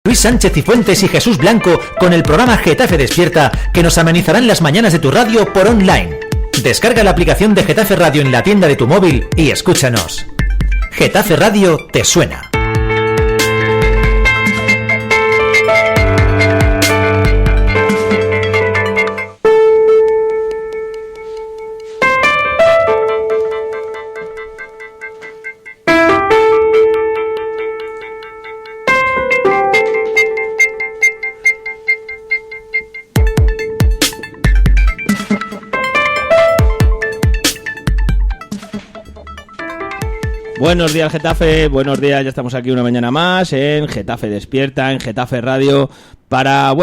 Luis Sánchez y Fuentes y Jesús Blanco con el programa Getafe Despierta, que nos amenizarán las mañanas de tu radio por online. Descarga la aplicación de Getafe Radio en la tienda de tu móvil y escúchanos. Getafe Radio te suena. Buenos días, Getafe, buenos días, ya estamos aquí una mañana más en Getafe Despierta, en Getafe Radio, para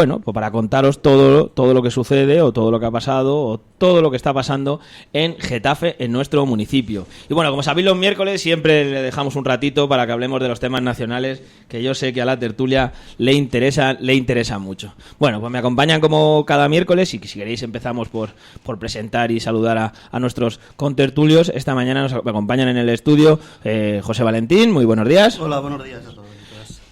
contaros todo lo que sucede o todo lo que ha pasado o todo lo que está pasando en Getafe, en nuestro municipio. Y bueno, como sabéis, los miércoles siempre le dejamos un ratito para que hablemos de los temas nacionales, que yo sé que a la tertulia le interesa mucho. Bueno, pues me acompañan como cada miércoles, y si queréis empezamos por presentar y saludar a nuestros contertulios. Esta mañana nos acompañan en el estudio José Valentín, muy buenos días. Hola, buenos días a todos.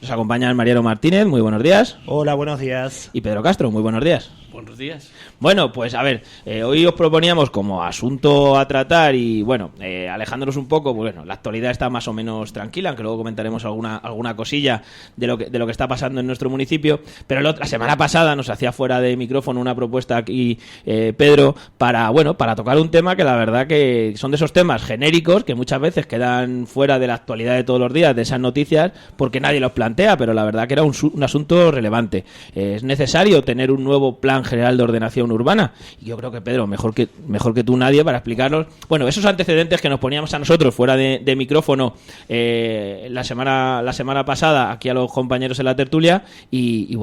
Nos acompañan Mariano Martínez, muy buenos días. Hola, buenos días. Y Pedro Castro, muy buenos días. Buenos días. Bueno, pues a ver, hoy os proponíamos como asunto a tratar y bueno, alejándonos un poco, pues bueno, la actualidad está más o menos tranquila, aunque luego comentaremos alguna cosilla de lo que está pasando en nuestro municipio, pero la semana pasada nos hacía fuera de micrófono una propuesta aquí Pedro para tocar un tema que la verdad que son de esos temas genéricos que muchas veces quedan fuera de la actualidad de todos los días, de esas noticias, porque nadie los plantea, pero la verdad que era un asunto relevante. Es necesario tener un nuevo plan general de ordenación urbana, y yo creo que Pedro, mejor que tú nadie para explicarnos, bueno, esos antecedentes que nos poníamos a nosotros fuera de micrófono la semana pasada aquí a los compañeros en la tertulia y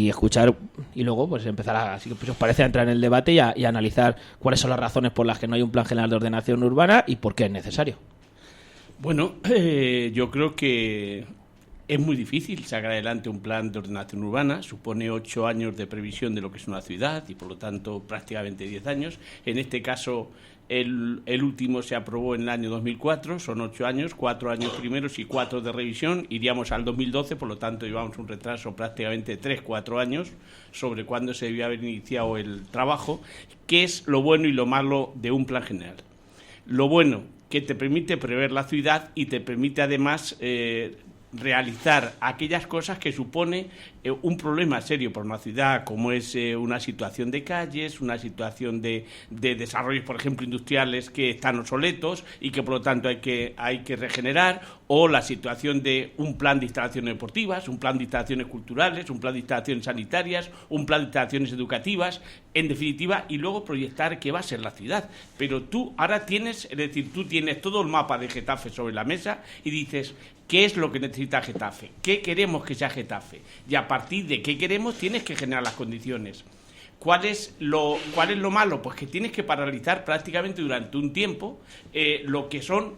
escuchar y luego pues empezar a, si os parece, a entrar en el debate y a analizar cuáles son las razones por las que no hay un plan general de ordenación urbana y por qué es necesario. Bueno, yo creo que es muy difícil sacar adelante un plan de ordenación urbana, supone 8 años de previsión de lo que es una ciudad y por lo tanto prácticamente 10 años. En este caso el último se aprobó en el año 2004, son 8 años, 4 años primeros y 4 de revisión, iríamos al 2012, por lo tanto llevamos un retraso prácticamente 3-4 años sobre cuándo se debía haber iniciado el trabajo. ¿Qué es lo bueno y lo malo de un plan general? Lo bueno, que te permite prever la ciudad y te permite además realizar aquellas cosas que supone un problema serio para una ciudad, como es una situación de calles, una situación de desarrollos, por ejemplo, industriales que están obsoletos y que por lo tanto hay que regenerar, o la situación de un plan de instalaciones deportivas, un plan de instalaciones culturales, un plan de instalaciones sanitarias, un plan de instalaciones educativas, en definitiva, y luego proyectar qué va a ser la ciudad. Pero tú ahora tienes todo el mapa de Getafe sobre la mesa y dices, ¿qué es lo que necesita Getafe? ¿Qué queremos que sea Getafe? Y a partir de qué queremos tienes que generar las condiciones. ¿Cuál es lo malo? Pues que tienes que paralizar prácticamente durante un tiempo lo que son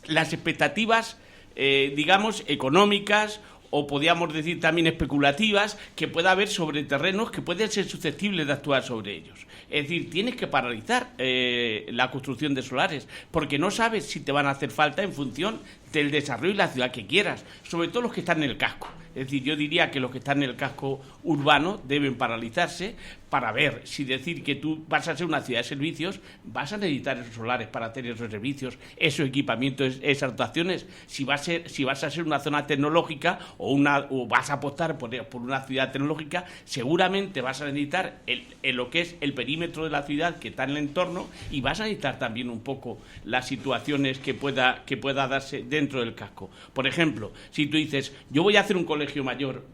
las expectativas, digamos, económicas, o podríamos decir también especulativas, que pueda haber sobre terrenos que pueden ser susceptibles de actuar sobre ellos. Es decir, tienes que paralizar la construcción de solares, porque no sabes si te van a hacer falta en función del desarrollo y la ciudad que quieras, sobre todo los que están en el casco. Es decir, yo diría que los que están en el casco urbano deben paralizarse para ver si decir que tú vas a ser una ciudad de servicios, vas a necesitar esos solares para hacer esos servicios, esos equipamientos, esas actuaciones. Si vas a ser una zona tecnológica o vas a apostar por una ciudad tecnológica, seguramente vas a necesitar lo que es el perímetro de la ciudad que está en el entorno, y vas a necesitar también un poco las situaciones que pueda darse dentro del casco. Por ejemplo, si tú dices, yo voy a hacer un colegio mayor,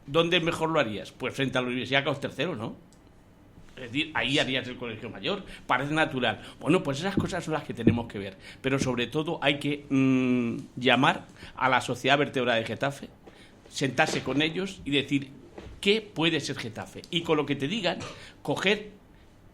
¿dónde mejor lo harías? Pues frente a la Universidad Carlos III, ¿no? Es decir, ahí harías el colegio mayor, parece natural. Bueno, pues esas cosas son las que tenemos que ver, pero sobre todo hay que llamar a la sociedad vertebrada de Getafe, sentarse con ellos y decir qué puede ser Getafe, y con lo que te digan, coger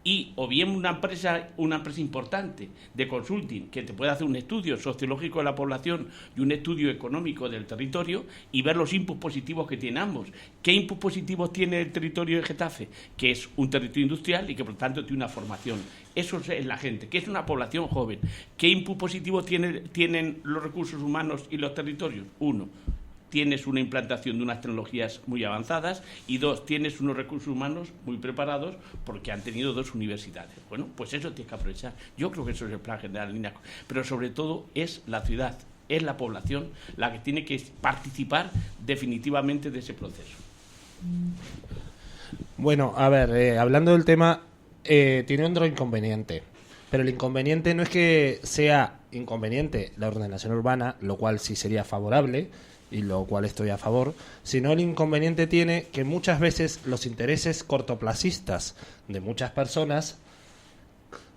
y o bien una empresa importante de consulting que te pueda hacer un estudio sociológico de la población y un estudio económico del territorio y ver los inputs positivos que tienen ambos. ¿Qué inputs positivos tiene el territorio de Getafe? Que es un territorio industrial y que por lo tanto tiene una formación. Eso es la gente, que es una población joven. ¿Qué inputs positivos tienen los recursos humanos y los territorios? Uno, tienes una implantación de unas tecnologías muy avanzadas y 2, tienes unos recursos humanos muy preparados porque han tenido 2 universidades. Bueno, pues eso tienes que aprovechar. Yo creo que eso es el plan general, pero sobre todo es la ciudad, es la población la que tiene que participar definitivamente de ese proceso. Bueno, a ver, hablando del tema, tiene otro inconveniente. Pero el inconveniente no es que sea inconveniente la ordenación urbana, lo cual sí sería favorable, y lo cual estoy a favor, sino el inconveniente tiene que muchas veces los intereses cortoplacistas de muchas personas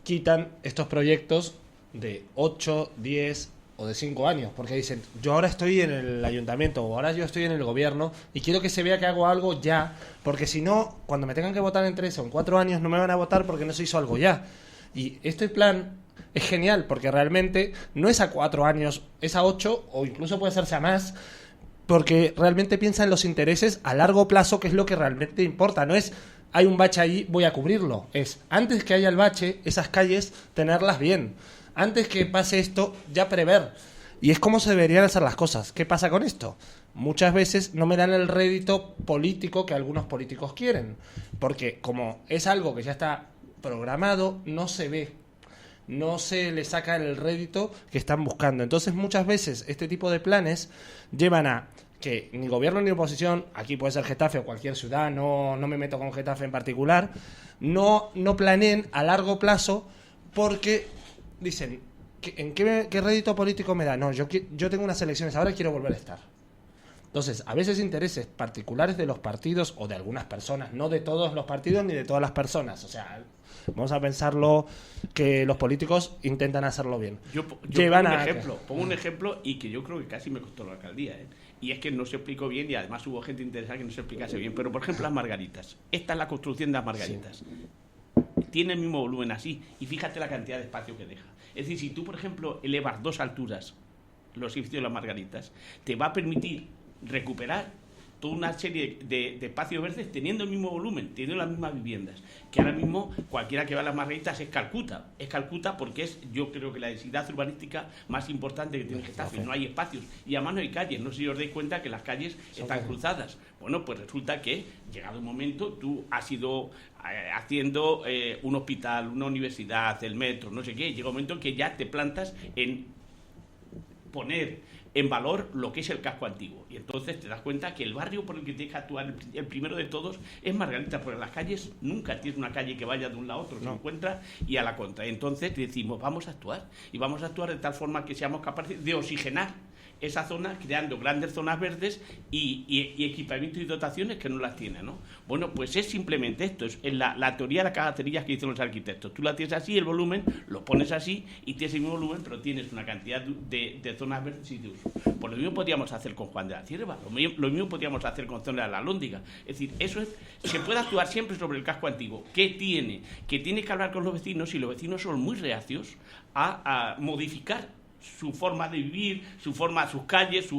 quitan estos proyectos de 8, 10 o de 5 años, porque dicen, yo ahora estoy en el ayuntamiento o ahora yo estoy en el gobierno y quiero que se vea que hago algo ya, porque si no, cuando me tengan que votar en 3 o en 4 años no me van a votar porque no se hizo algo ya. Y este plan es genial porque realmente no es a 4 años, es a 8 o incluso puede hacerse a más, porque realmente piensa en los intereses a largo plazo, que es lo que realmente importa. No es, hay un bache ahí, voy a cubrirlo. Es, antes que haya el bache, esas calles, tenerlas bien. Antes que pase esto, ya prever. Y es como se deberían hacer las cosas. ¿Qué pasa con esto? Muchas veces no me dan el rédito político que algunos políticos quieren. Porque como es algo que ya está programado, no se ve, no se le saca el rédito que están buscando. Entonces muchas veces este tipo de planes llevan a que ni gobierno ni oposición, aquí puede ser Getafe o cualquier ciudad, no me meto con Getafe en particular, no planeen a largo plazo porque dicen, ¿en qué rédito político me da? No, yo tengo unas elecciones ahora y quiero volver a estar. Entonces, a veces intereses particulares de los partidos o de algunas personas, no de todos los partidos ni de todas las personas. O sea, vamos a pensarlo que los políticos intentan hacerlo bien. Yo pongo un ejemplo y que yo creo que casi me costó la alcaldía, ¿eh? Y es que no se explicó bien y además hubo gente interesada que no se explicase bien. Pero, por ejemplo, las margaritas. Esta es la construcción de las margaritas. Sí. Tiene el mismo volumen así y fíjate la cantidad de espacio que deja. Es decir, si tú, por ejemplo, elevas 2 alturas los edificios de las margaritas, te va a permitir recuperar toda una serie de espacios verdes teniendo el mismo volumen, teniendo las mismas viviendas, que ahora mismo cualquiera que va a las margaritas es Calcuta porque es, yo creo que la densidad urbanística más importante que tiene Getafe. No hay espacios y además no hay calles. No sé si os dais cuenta que las calles están cruzadas. Bueno, pues resulta que llegado un momento tú has ido haciendo un hospital, una universidad, el metro, no sé qué, llega un momento que ya te plantas en poner en valor lo que es el casco antiguo. Y entonces te das cuenta que el barrio por el que tienes que actuar, el primero de todos, es Margarita, porque las calles nunca tienes una calle que vaya de un lado a otro, se encuentra y a la contra. Entonces decimos, vamos a actuar. Y vamos a actuar de tal forma que seamos capaces de oxigenar esa zona, creando grandes zonas verdes y equipamientos y dotaciones que no las tienen, ¿no? Bueno, pues es simplemente esto, es la teoría de las características que dicen los arquitectos. Tú la tienes así, el volumen, lo pones así y tienes el mismo volumen, pero tienes una cantidad de zonas verdes y de uso. Pues lo mismo podríamos hacer con Juan de la Cierva, lo mismo podríamos hacer con Zona de la Alhóndiga. Es decir, se puede actuar siempre sobre el casco antiguo. ¿Qué tiene? Que tiene que hablar con los vecinos y los vecinos son muy reacios a modificar su forma de vivir, sus calles,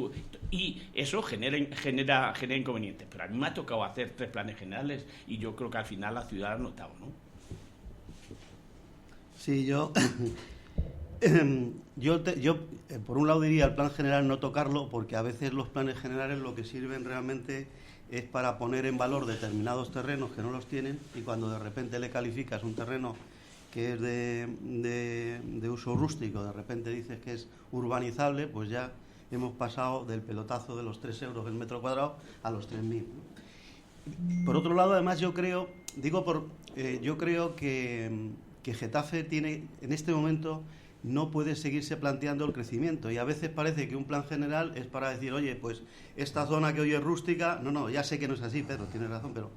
y eso genera inconvenientes. Pero a mí me ha tocado hacer 3 planes generales y yo creo que al final la ciudad ha notado, ¿no? Sí, yo por un lado diría el plan general no tocarlo, porque a veces los planes generales lo que sirven realmente es para poner en valor determinados terrenos que no los tienen, y cuando de repente le calificas un terreno que es de uso rústico, de repente dices que es urbanizable, pues ya hemos pasado del pelotazo de los 3 euros el metro cuadrado a los 3.000, ¿no? Por otro lado, además, yo creo que Getafe tiene, en este momento, no puede seguirse planteando el crecimiento, y a veces parece que un plan general es para decir, oye, pues esta zona que hoy es rústica, no, ya sé que no es así, Pedro, tienes razón, pero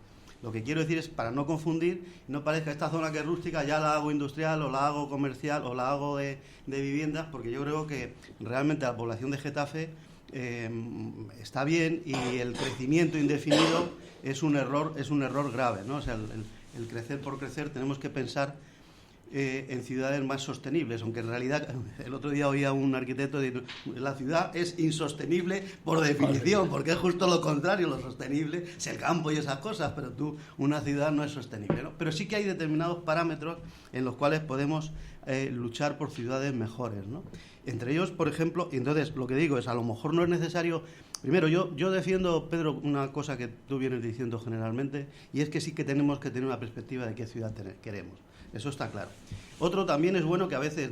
lo que quiero decir es, para no confundir, no parezca esta zona que es rústica ya la hago industrial o la hago comercial o la hago de viviendas, porque yo creo que realmente la población de Getafe está bien, y el crecimiento indefinido es un error grave, ¿no? O sea, el crecer por crecer, tenemos que pensar en ciudades más sostenibles, aunque en realidad el otro día oía un arquitecto decir, la ciudad es insostenible por definición, porque es justo lo contrario, lo sostenible es el campo y esas cosas, pero una ciudad no es sostenible, ¿no? Pero sí que hay determinados parámetros en los cuales podemos luchar por ciudades mejores, ¿no? Entre ellos, por ejemplo, entonces lo que digo es, a lo mejor no es necesario Primero, yo defiendo, Pedro, una cosa que tú vienes diciendo generalmente, y es que sí que tenemos que tener una perspectiva de qué ciudad queremos. Eso está claro. Otro también es bueno que a veces,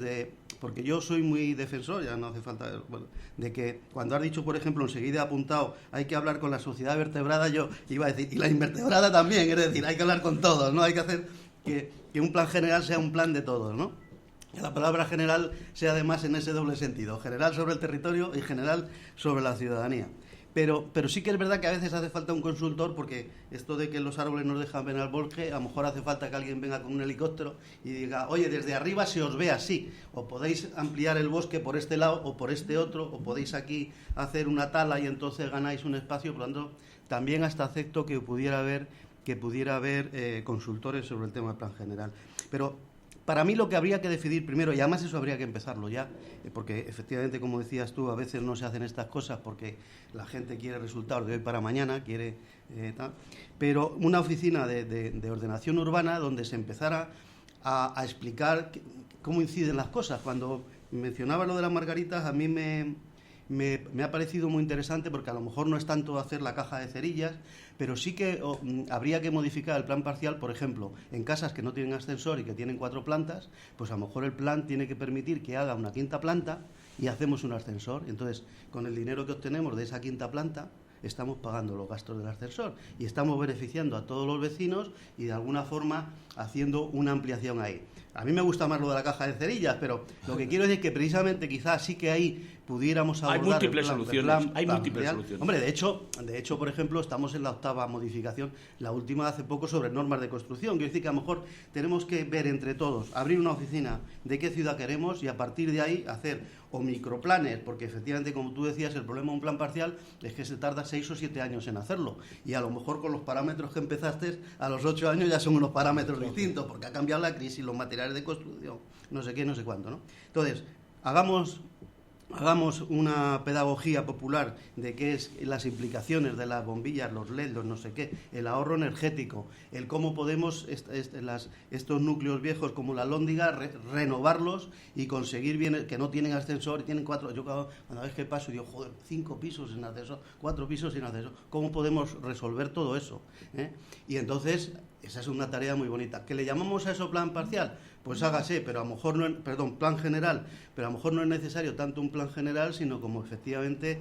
porque yo soy muy defensor, ya no hace falta, bueno, de que cuando has dicho, por ejemplo, enseguida apuntado, hay que hablar con la sociedad vertebrada, yo iba a decir, y la invertebrada también, es decir, hay que hablar con todos, ¿no? Hay que hacer que un plan general sea un plan de todos, ¿no? Que la palabra general sea además en ese doble sentido, general sobre el territorio y general sobre la ciudadanía. Pero sí que es verdad que a veces hace falta un consultor, porque esto de que los árboles nos dejan ver al bosque, a lo mejor hace falta que alguien venga con un helicóptero y diga, oye, desde arriba se os ve así, o podéis ampliar el bosque por este lado o por este otro, o podéis aquí hacer una tala y entonces ganáis un espacio. Por lo tanto, también hasta acepto que pudiera haber consultores sobre el tema del plan general. Pero para mí lo que habría que decidir primero, y además eso habría que empezarlo ya, porque efectivamente, como decías tú, a veces no se hacen estas cosas porque la gente quiere resultados de hoy para mañana, quiere tal, pero una oficina de ordenación urbana donde se empezara a explicar cómo inciden las cosas. Cuando mencionaba lo de las margaritas, a mí me ha parecido muy interesante, porque a lo mejor no es tanto hacer la caja de cerillas, pero sí que habría que modificar el plan parcial. Por ejemplo, en casas que no tienen ascensor y que tienen 4 plantas, pues a lo mejor el plan tiene que permitir que haga una 5ª planta y hacemos un ascensor. Entonces, con el dinero que obtenemos de esa 5ª planta, estamos pagando los gastos del ascensor y estamos beneficiando a todos los vecinos y de alguna forma haciendo una ampliación ahí. A mí me gusta más lo de la caja de cerillas, pero lo que quiero decir es que precisamente quizás sí que ahí pudiéramos abordar... Hay múltiples soluciones. Hombre, de hecho, por ejemplo, estamos en la 8ª modificación, la última de hace poco, sobre normas de construcción. Quiero decir que a lo mejor tenemos que ver entre todos, abrir una oficina de qué ciudad queremos y a partir de ahí hacer o microplanes, porque efectivamente, como tú decías, el problema de un plan parcial es que se tarda 6 o 7 años en hacerlo, y a lo mejor con los parámetros que empezaste a los 8 años ya son unos parámetros distintos, porque ha cambiado la crisis, los materiales de construcción, no sé qué, no sé cuánto, ¿no? Entonces, hagamos una pedagogía popular de qué es las implicaciones de las bombillas, los LED, los no sé qué, el ahorro energético, el cómo podemos estos núcleos viejos como la Lóndiga renovarlos y conseguir bien, que no tienen ascensor y tienen 4. Yo cada vez que paso digo, joder, 5 pisos sin ascensor, 4 pisos sin ascensor. ¿Cómo podemos resolver todo eso? Y entonces, esa es una tarea muy bonita. ¿Que le llamamos a eso plan parcial? Pues hágase, pero a lo mejor plan general, pero a lo mejor no es necesario tanto un plan general, sino como efectivamente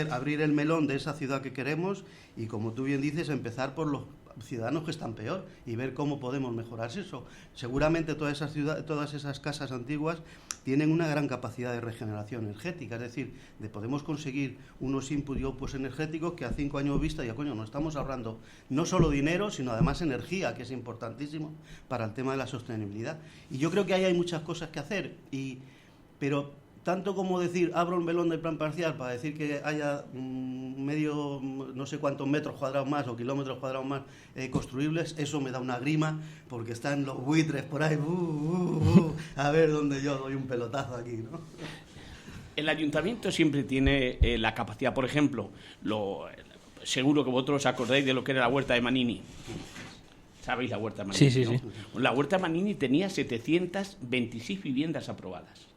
abrir el melón de esa ciudad que queremos y, como tú bien dices, empezar por los ciudadanos que están peor y ver cómo podemos mejorar eso. Seguramente todas esas casas antiguas tienen una gran capacidad de regeneración energética, es decir, podemos conseguir unos input y outputs energéticos que a 5 años vista ya, no estamos ahorrando no solo dinero, sino además energía, que es importantísimo para el tema de la sostenibilidad. Y yo creo que ahí hay muchas cosas que hacer, pero tanto como decir, abro el melón del plan parcial para decir que haya no sé cuántos metros cuadrados más o kilómetros cuadrados más construibles, eso me da una grima, porque están los buitres por ahí, a ver dónde yo doy un pelotazo aquí, ¿no? El ayuntamiento siempre tiene la capacidad, por ejemplo, seguro que vosotros os acordáis de lo que era la huerta de Manini. ¿Sabéis la huerta de Manini? Sí. La huerta de Manini tenía 726 viviendas aprobadas.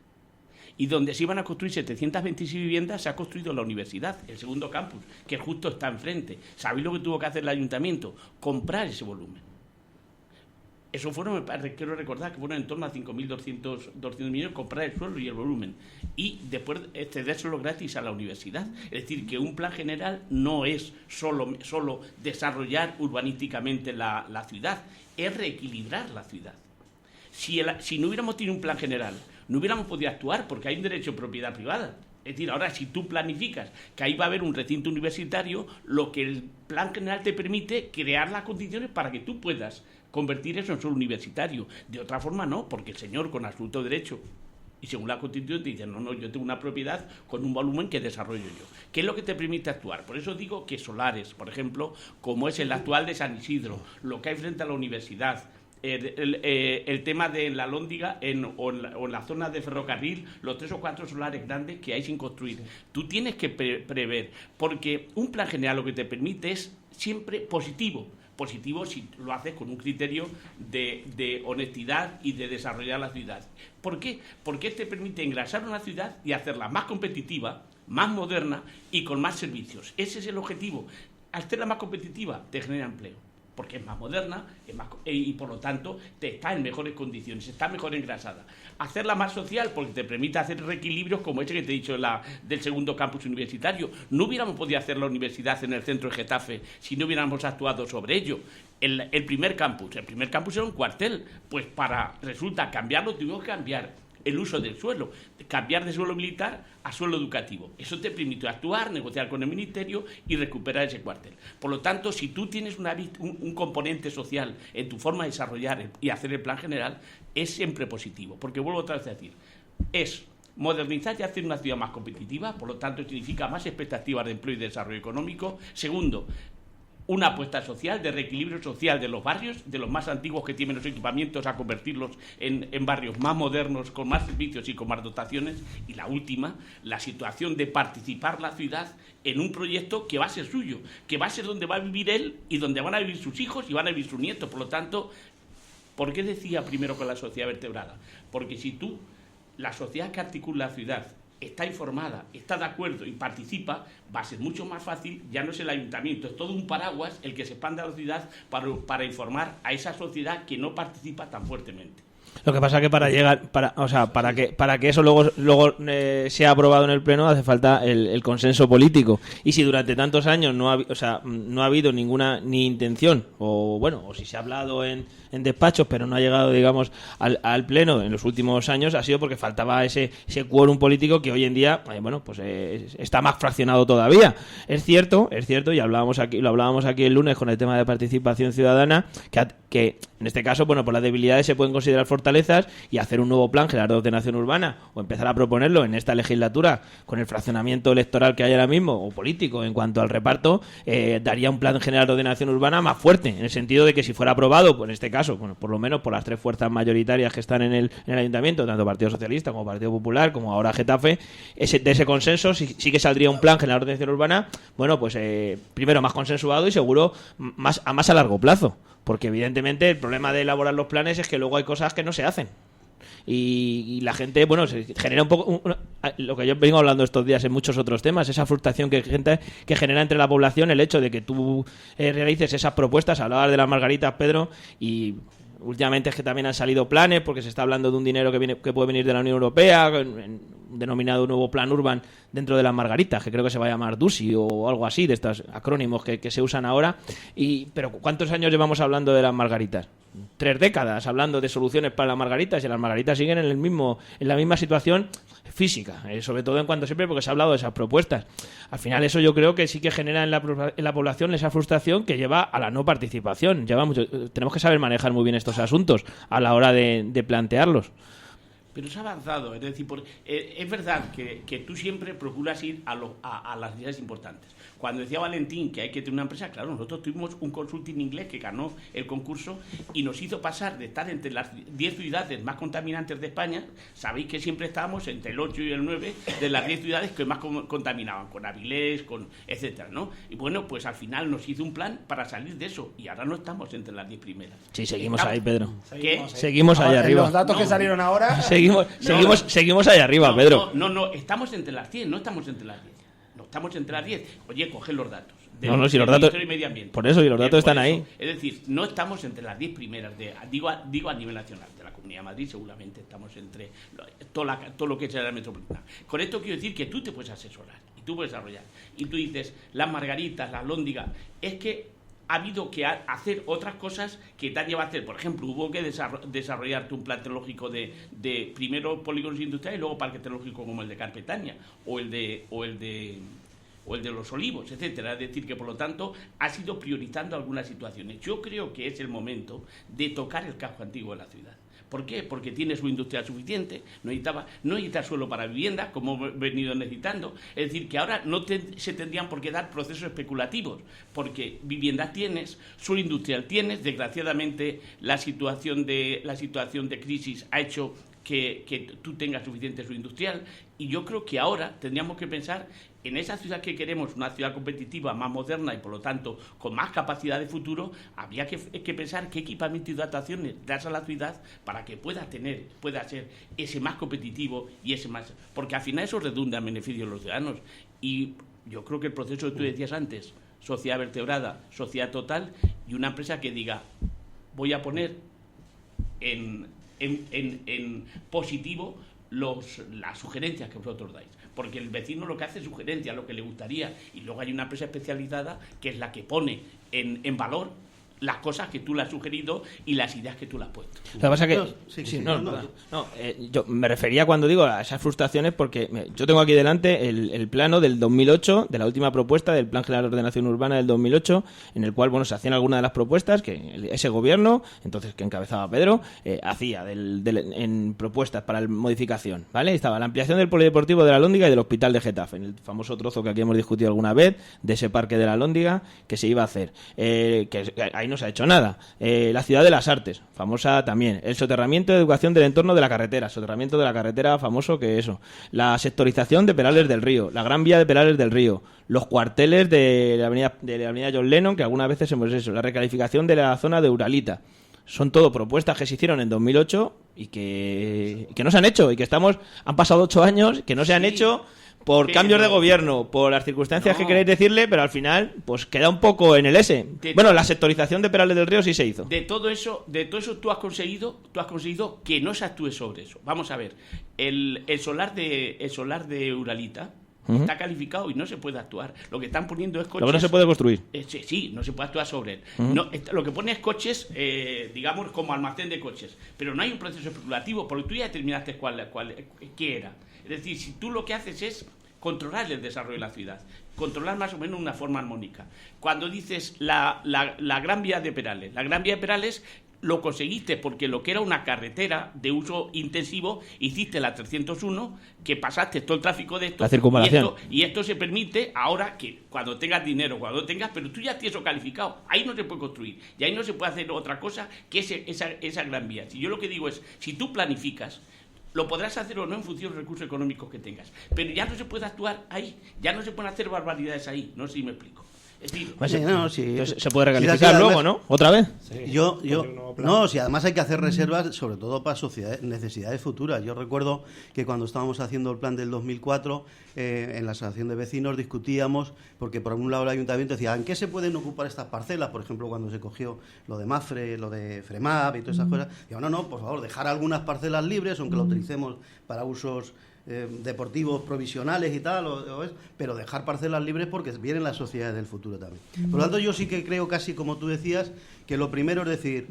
Y donde se iban a construir 726 viviendas se ha construido la universidad, el segundo campus, que justo está enfrente. ¿Sabéis lo que tuvo que hacer el ayuntamiento? Comprar ese volumen. Eso quiero recordar que fueron en torno a 5.200 millones, comprar el suelo y el volumen. Y después cedérselo gratis a la universidad. Es decir, que un plan general no es solo desarrollar urbanísticamente la ciudad, es reequilibrar la ciudad. Si no hubiéramos tenido un plan general, no hubiéramos podido actuar, porque hay un derecho de propiedad privada. Es decir, ahora si tú planificas que ahí va a haber un recinto universitario, lo que el plan general te permite crear las condiciones para que tú puedas convertir eso en suelo universitario. De otra forma no, porque el señor con absoluto derecho, y según la Constitución te dice, no, yo tengo una propiedad con un volumen que desarrollo yo. ¿Qué es lo que te permite actuar? Por eso digo que solares, por ejemplo, como es el actual de San Isidro, lo que hay frente a la universidad, el tema de la Lóndiga o en la zona de ferrocarril, los 3 o 4 solares grandes que hay sin construir. Tú tienes que prever, porque un plan general lo que te permite es siempre positivo si lo haces con un criterio de honestidad y de desarrollar la ciudad. ¿Por qué? Porque te permite engrasar una ciudad y hacerla más competitiva, más moderna y con más servicios. Ese es el objetivo. Al hacerla más competitiva, te genera empleo, porque es más moderna y por lo tanto te está en mejores condiciones, está mejor engrasada. Hacerla más social porque te permite hacer reequilibrios como este que te he dicho del segundo campus universitario. No hubiéramos podido hacer la universidad en el centro de Getafe si no hubiéramos actuado sobre ello. El primer campus era un cuartel, pues resulta cambiarlo tuvimos que cambiar el uso del suelo, cambiar de suelo militar a suelo educativo. Eso te permite actuar, negociar con el ministerio y recuperar ese cuartel. Por lo tanto, si tú tienes un componente social en tu forma de desarrollar y hacer el plan general, es siempre positivo. Porque vuelvo otra vez a decir, es modernizar y hacer una ciudad más competitiva, por lo tanto significa más expectativas de empleo y de desarrollo económico. Segundo, una apuesta social, de reequilibrio social de los barrios, de los más antiguos que tienen los equipamientos, a convertirlos en barrios más modernos, con más servicios y con más dotaciones. Y la última, la situación de participar la ciudad en un proyecto que va a ser suyo, que va a ser donde va a vivir él y donde van a vivir sus hijos y van a vivir sus nietos. Por lo tanto, ¿por qué decía primero con la sociedad vertebrada? Porque si la sociedad que articula la ciudad está informada, está de acuerdo y participa, va a ser mucho más fácil. Ya no es el ayuntamiento, es todo un paraguas el que se expande a la ciudad para informar a esa sociedad que no participa tan fuertemente. Lo que pasa es que para que eso luego sea aprobado en el Pleno hace falta el consenso político. Y si durante tantos años no ha habido ninguna ni intención, o si se ha hablado en despachos, pero no ha llegado, digamos, al Pleno en los últimos años, ha sido porque faltaba ese quórum político que hoy en día, está más fraccionado todavía. Es cierto, y lo hablábamos aquí el lunes con el tema de participación ciudadana, que en este caso, por las debilidades se pueden considerar fortalezas y hacer un nuevo plan general de ordenación urbana o empezar a proponerlo en esta legislatura con el fraccionamiento electoral que hay ahora mismo o político en cuanto al reparto, daría un plan general de ordenación urbana más fuerte, en el sentido de que si fuera aprobado, pues en este caso, por lo menos por las tres fuerzas mayoritarias que están en el ayuntamiento, tanto Partido Socialista como Partido Popular, como ahora Getafe, de ese consenso sí que saldría un plan general de ordenación urbana, primero más consensuado y seguro a largo plazo. Porque evidentemente el problema de elaborar los planes es que luego hay cosas que no se hacen. Y la gente, se genera un poco lo que yo vengo hablando estos días en muchos otros temas, esa frustración que genera entre la población el hecho de que tú realices esas propuestas. Hablabas de las margaritas, Pedro, y últimamente es que también han salido planes porque se está hablando de un dinero que puede venir de la Unión Europea, denominado nuevo plan urban dentro de las margaritas, que creo que se va a llamar DUSI o algo así, de estos acrónimos que se usan ahora. Pero ¿cuántos años llevamos hablando de las margaritas? 3 décadas hablando de soluciones para las margaritas, y las margaritas siguen en la misma situación física, sobre todo en cuanto siempre porque se ha hablado de esas propuestas. Al final eso yo creo que sí que genera en la población esa frustración que lleva a la no participación. Tenemos que saber manejar muy bien estos asuntos a la hora de plantearlos. Pero se ha avanzado, es decir, es verdad que tú siempre procuras ir a las ciudades importantes. Cuando decía Valentín que hay que tener una empresa, claro, nosotros tuvimos un consulting inglés que ganó el concurso y nos hizo pasar de estar entre las 10 ciudades más contaminantes de España. Sabéis que siempre estábamos entre el 8 y el 9 de las 10 ciudades que más contaminaban, con Avilés, etcétera, ¿no? Y pues al final nos hizo un plan para salir de eso y ahora no estamos entre las 10 primeras. Sí, seguimos ahí, Pedro. Seguimos ahí arriba. Los datos que salieron ahora... Seguimos ahí arriba, Pedro. No, estamos entre las 10, no estamos entre las 10. No estamos entre las 10. Oye, coge los datos. Si los datos... Y Medio Ambiente. Por eso, y los datos están ahí. Es decir, no estamos entre las 10 primeras, digo a nivel nacional. De la Comunidad de Madrid seguramente estamos entre todo lo que es la metropolitana. Con esto quiero decir que tú te puedes asesorar y tú puedes desarrollar. Y tú dices, las margaritas, las lóndigas, es que ha habido que hacer otras cosas que te han llevado a hacer. Por ejemplo, hubo que desarrollarte un plan tecnológico de primero polígonos industriales y luego parque tecnológico como el de Carpetania o el de Los Olivos, etcétera. Es decir, que por lo tanto has ido priorizando algunas situaciones. Yo creo que es el momento de tocar el casco antiguo de la ciudad. ¿Por qué? Porque tiene su industria suficiente, no necesita suelo para vivienda, como hemos venido necesitando. Es decir, que ahora se tendrían por qué dar procesos especulativos, porque vivienda tienes, suelo industrial tienes. Desgraciadamente, la situación de crisis ha hecho que tú tengas suficiente suelo industrial. Y yo creo que ahora tendríamos que pensar en esa ciudad que queremos, una ciudad competitiva, más moderna y por lo tanto con más capacidad de futuro. Habría que pensar qué equipamiento y adaptaciones das a la ciudad para que pueda ser ese más competitivo y ese más... Porque al final eso redunda en beneficio de los ciudadanos. Y yo creo que el proceso que tú decías antes, sociedad vertebrada, sociedad total, y una empresa que diga, voy a poner en positivo las sugerencias que vosotros dais, porque el vecino lo que hace es sugerencia, lo que le gustaría, y luego hay una empresa especializada que es la que pone en valor las cosas que tú le has sugerido y las ideas que tú le has puesto. Lo que pasa es que yo me refería cuando digo a esas frustraciones porque yo tengo aquí delante el plano del 2008, de la última propuesta del Plan General de Ordenación Urbana del 2008, en el cual se hacían algunas de las propuestas que ese gobierno, entonces que encabezaba Pedro, hacía en propuestas para la modificación, ¿vale? Estaba la ampliación del polideportivo de la Alhóndiga y del Hospital de Getafe, en el famoso trozo que aquí hemos discutido alguna vez, de ese parque de la Alhóndiga que se iba a hacer, ahí no se ha hecho nada. La Ciudad de las Artes, famosa también. El soterramiento de educación del entorno de la carretera, soterramiento de la carretera famoso que eso. La sectorización de Perales del Río, la Gran Vía de Perales del Río, los cuarteles de la avenida John Lennon, que algunas veces hemos eso, la recalificación de la zona de Uralita. Son todo propuestas que se hicieron en 2008 y que no se han hecho, y que han pasado 8 años que no se han hecho por cambios de gobierno, por las circunstancias que queréis decirle, pero al final pues queda un poco en el S. La sectorización de Perales del Río sí se hizo. De todo eso tú has conseguido que no se actúe sobre eso. Vamos a ver, el solar de Uralita está calificado y no se puede actuar. Lo que están poniendo es coches... Luego no se puede construir. Sí, no se puede actuar sobre él. Lo que pone es coches, digamos, como almacén de coches. Pero no hay un proceso especulativo, porque tú ya determinaste qué era. Es decir, si tú lo que haces es controlar el desarrollo de la ciudad, controlar más o menos una forma armónica. Cuando dices la Gran Vía de Perales, la Gran Vía de Perales lo conseguiste porque lo que era una carretera de uso intensivo, hiciste la 301, que pasaste todo el tráfico de esto. La circunvalación. Y esto se permite ahora que cuando tengas dinero, pero tú ya tienes eso calificado, ahí no se puede construir. Y ahí no se puede hacer otra cosa que esa Gran Vía. Si yo lo que digo es, si tú planificas, lo podrás hacer o no en función de los recursos económicos que tengas. Pero ya no se puede actuar ahí, ya no se pueden hacer barbaridades ahí, no sé si me explico. Es decir, se puede recalificar luego, ¿no? ¿Otra vez? Sí. Si además hay que hacer reservas, sobre todo para necesidades futuras. Yo recuerdo que cuando estábamos haciendo el plan del 2004, en la asociación de vecinos discutíamos, porque por un lado el ayuntamiento decía, ¿en qué se pueden ocupar estas parcelas? Por ejemplo, cuando se cogió lo de Mafre, lo de Fremap y todas esas cosas. Digo, no, por favor, dejar algunas parcelas libres, aunque lo utilicemos para usos deportivos provisionales y tal, pero dejar parcelas libres porque vienen las sociedades del futuro también. Por lo tanto, yo sí que creo, casi como tú decías, que lo primero es que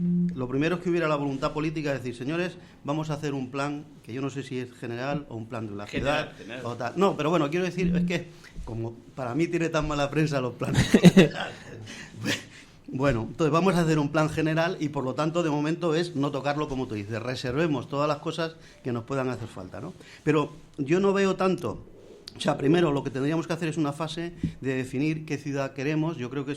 hubiera la voluntad política de decir, señores, vamos a hacer un plan, que yo no sé si es general o un plan de la ciudad o tal. No, pero bueno, quiero decir, es que como para mí tiene tan mala prensa los planes bueno, entonces vamos a hacer un plan general y por lo tanto de momento es no tocarlo como tú dices, reservemos todas las cosas que nos puedan hacer falta, ¿no? Pero yo no veo tanto, primero lo que tendríamos que hacer es una fase de definir qué ciudad queremos. Yo creo que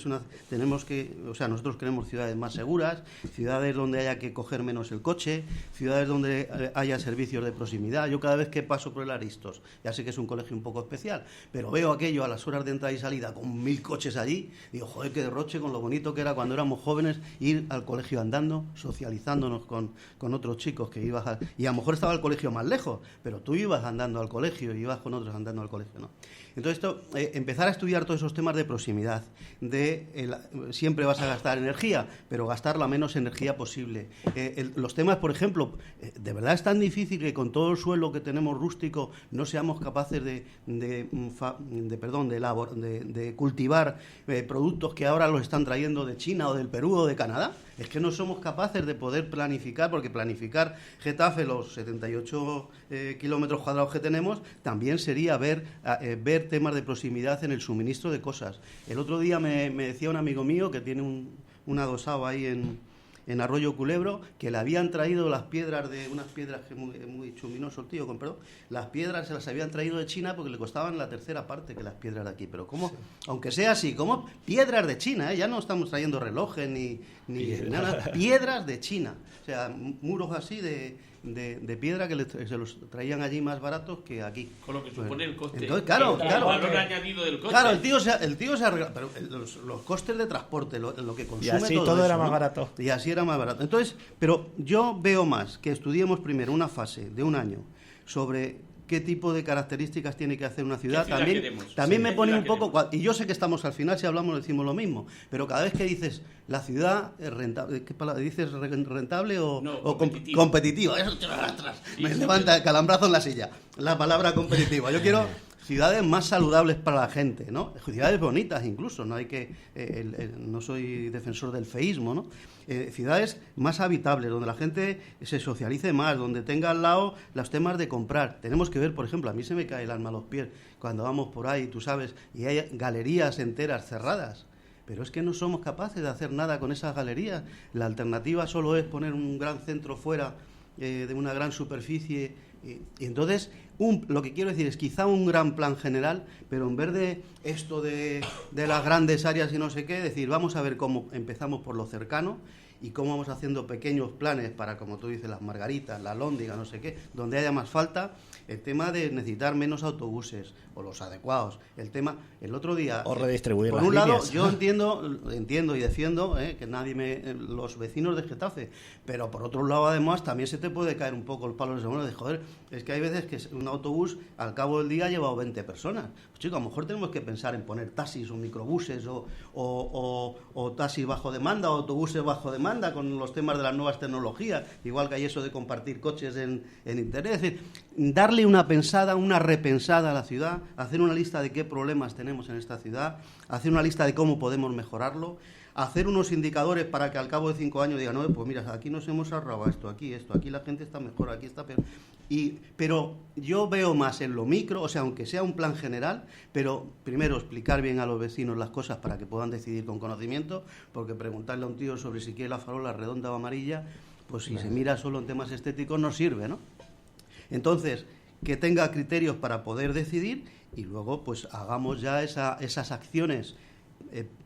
nosotros queremos ciudades más seguras, ciudades donde haya que coger menos el coche, ciudades donde haya servicios de proximidad. Yo cada vez que paso por el Aristos, ya sé que es un colegio un poco especial, pero veo aquello a las horas de entrada y salida con 1000 coches allí, digo, joder, qué derroche con lo bonito que era cuando éramos jóvenes ir al colegio andando, socializándonos con otros chicos que ibas y a lo mejor estaba el colegio más lejos, pero tú ibas andando al colegio y ibas con otros andando al colegio, ¿no? Entonces empezar a estudiar todos esos temas de proximidad, siempre vas a gastar energía, pero gastar la menos energía posible. Los temas, por ejemplo, de verdad es tan difícil que con todo el suelo que tenemos rústico no seamos capaces de cultivar productos que ahora los están trayendo de China o del Perú o de Canadá. Es que no somos capaces de poder planificar, porque planificar Getafe, los 78 kilómetros cuadrados que tenemos, también sería ver temas de proximidad en el suministro de cosas. El otro día me decía un amigo mío que tiene un adosado ahí en Arroyo Culebro, que le habían traído las piedras de unas piedras que muy chuminoso el tío, con perdón, las piedras se las habían traído de China porque le costaban la tercera parte que las piedras de aquí. Pero ¿cómo? Sí. Aunque sea así, ¿cómo? Piedras de China, ya no estamos trayendo relojes ni nada, piedras de China. O sea, muros así de piedra que se los traían allí más baratos que aquí. Con lo que supone el coste. Entonces, claro. El valor añadido del coste. Claro, el tío se arregla, pero los costes de transporte, lo que consume y así todo eso, era más ¿no? barato. Y así era más barato. Entonces, pero yo veo más que estudiemos primero una fase de un año sobre qué tipo de características tiene que hacer una ciudad. También me pone un poco... Y yo sé que estamos al final, si hablamos decimos lo mismo, pero cada vez que dices la ciudad es rentable, ¿qué palabra dices? ¿Rentable o competitivo? Eso te lo arrastras. Me levanta el calambrazo en la silla. La palabra competitiva. Yo quiero ciudades más saludables para la gente, ¿no? Ciudades bonitas incluso, no hay que... no soy defensor del feísmo, ¿no? Ciudades más habitables, donde la gente se socialice más, donde tenga al lado los temas de comprar. Tenemos que ver, por ejemplo, a mí se me cae el alma a los pies cuando vamos por ahí, tú sabes, y hay galerías enteras cerradas. Pero es que no somos capaces de hacer nada con esas galerías. La alternativa solo es poner un gran centro fuera de una gran superficie. Y entonces, lo que quiero decir es quizá un gran plan general, pero en vez de esto de las grandes áreas y no sé qué, decir, vamos a ver cómo empezamos por lo cercano y cómo vamos haciendo pequeños planes para, como tú dices, las margaritas, la lóndiga, no sé qué, donde haya más falta. El tema de necesitar menos autobuses o los adecuados. El otro día... O redistribuir por las un lado, líneas. yo entiendo y defiendo que los vecinos de Getafe, pero por otro lado, además, también se te puede caer un poco el palo de segundo de joder, es que hay veces que un autobús al cabo del día ha llevado 20 personas. Pues chico, a lo mejor tenemos que pensar en poner taxis o microbuses o taxis bajo demanda o autobuses bajo demanda con los temas de las nuevas tecnologías, igual que hay eso de compartir coches en internet. Es decir, darle una pensada, una repensada a la ciudad, hacer una lista de qué problemas tenemos en esta ciudad, hacer una lista de cómo podemos mejorarlo, hacer unos indicadores para que al cabo de 5 años digan, no, pues mira, aquí nos hemos ahorrado esto, aquí la gente está mejor, aquí está peor. Pero yo veo más en lo micro, o sea, aunque sea un plan general, pero primero explicar bien a los vecinos las cosas para que puedan decidir con conocimiento, porque preguntarle a un tío sobre si quiere la farola redonda o amarilla, pues si se mira solo en temas estéticos no sirve, ¿no? Entonces, que tenga criterios para poder decidir y luego pues hagamos ya esas acciones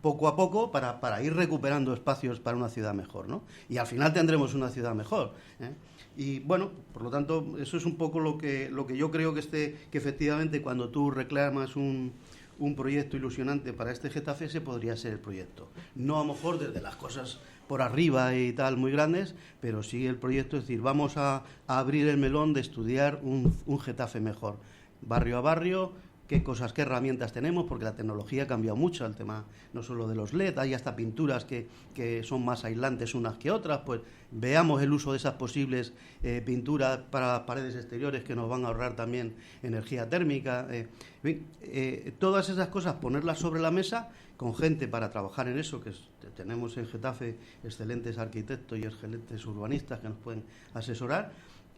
poco a poco para ir recuperando espacios para una ciudad mejor, ¿no? Y al final tendremos una ciudad mejor, ¿eh? Y bueno, por lo tanto, eso es un poco lo que yo creo que efectivamente cuando tú reclamas un proyecto ilusionante para este Getafe, ese podría ser el proyecto. No a lo mejor desde las cosas por arriba y tal muy grandes, pero sí el proyecto, es decir, vamos a abrir el melón de estudiar un Getafe mejor, barrio a barrio, qué herramientas tenemos, porque la tecnología ha cambiado mucho, el tema no solo de los LED, hay hasta pinturas que son más aislantes unas que otras, pues veamos el uso de esas posibles pinturas para paredes exteriores que nos van a ahorrar también energía térmica. Todas esas cosas, ponerlas sobre la mesa con gente para trabajar en eso, que tenemos en Getafe excelentes arquitectos y excelentes urbanistas que nos pueden asesorar,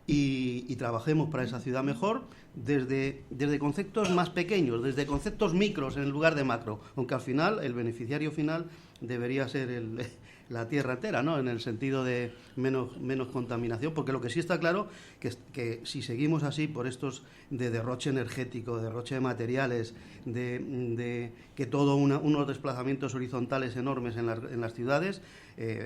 y trabajemos para esa ciudad mejor desde conceptos más pequeños, desde conceptos micros en lugar de macro, aunque al final el beneficiario final debería ser la tierra entera, ¿no? En el sentido de menos contaminación, porque lo que sí está claro que si seguimos así por estos de derroche energético, de derroche de materiales, de que todo unos desplazamientos horizontales enormes en las ciudades,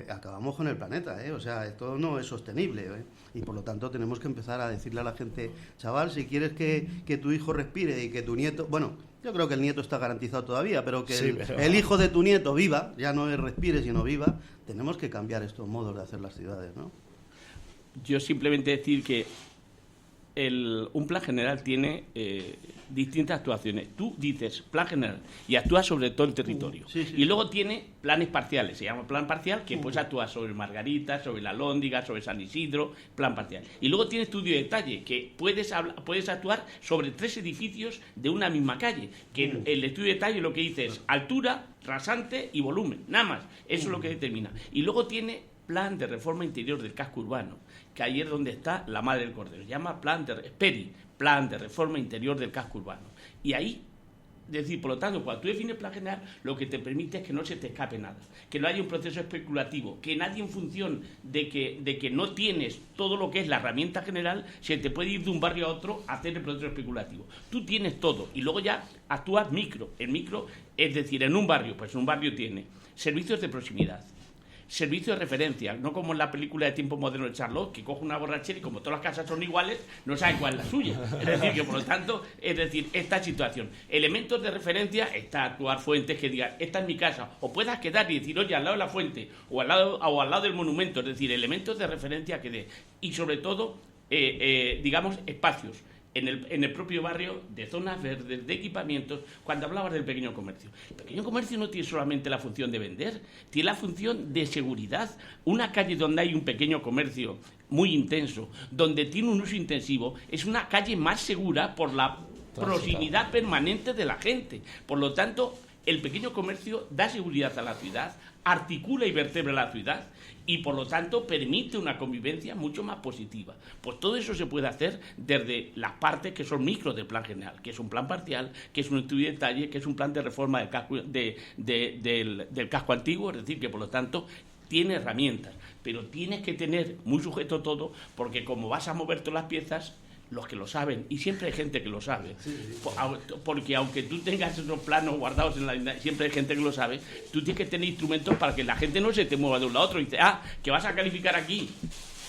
acabamos con el planeta, o sea, esto no es sostenible, y por lo tanto tenemos que empezar a decirle a la gente, chaval, si quieres que tu hijo respire y que tu nieto, bueno, yo creo que el nieto está garantizado todavía, pero que el hijo de tu nieto viva, ya no es respire sino viva, tenemos que cambiar estos modos de hacer las ciudades, ¿no? Yo simplemente decir que un plan general tiene distintas actuaciones. Tú dices plan general y actúas sobre todo el territorio. Sí. Y luego tiene planes parciales. Se llama plan parcial, que pues actúa sobre Margarita, sobre la Lóndiga, sobre San Isidro, plan parcial. Y luego tiene estudio de detalle, que puedes actuar sobre 3 edificios de una misma calle. Que el estudio de detalle lo que dice es altura, rasante y volumen. Nada más. Eso es lo que determina. Y luego tiene plan de reforma interior del casco urbano, que ahí es donde está la madre del cordero. Se llama plan de reforma interior del casco urbano. Y ahí Es decir, por lo tanto, cuando tú defines plan general, lo que te permite es que no se te escape nada, que no haya un proceso especulativo, que nadie en función de que no tienes todo lo que es la herramienta general, se te puede ir de un barrio a otro a hacer el proceso especulativo. Tú tienes todo y luego ya actúas micro. El micro, es decir, en un barrio, pues en un barrio tiene servicios de proximidad, servicio de referencia, no como en la película de Tiempo Moderno de Charlotte, que coge una borrachera y como todas las casas son iguales, no sabe cuál es la suya. Es decir, que por lo tanto, esta situación. Elementos de referencia está actuar fuentes que digan, esta es mi casa, o puedas quedar y decir, oye, al lado de la fuente, o al lado del monumento, es decir, elementos de referencia que dé. Y sobre todo, digamos, espacios. En el propio barrio, de zonas verdes, de equipamientos, cuando hablabas del pequeño comercio. El pequeño comercio no tiene solamente la función de vender, tiene la función de seguridad. Una calle donde hay un pequeño comercio muy intenso, donde tiene un uso intensivo, es una calle más segura por la proximidad permanente de la gente. Por lo tanto, el pequeño comercio da seguridad a la ciudad, articula y vertebra la ciudad y por lo tanto permite una convivencia mucho más positiva. Pues todo eso se puede hacer desde las partes que son micros del plan general, que es un plan parcial, que es un estudio de detalle, que es un plan de reforma del casco, del casco antiguo, es decir, que por lo tanto tiene herramientas, pero tienes que tener muy sujeto todo, porque como vas a mover todas las piezas, los que lo saben, y siempre hay gente que lo sabe, porque aunque tú tengas esos planos guardados en la siempre hay gente que lo sabe, tú tienes que tener instrumentos para que la gente no se te mueva de un lado a otro y dice, que vas a calificar aquí,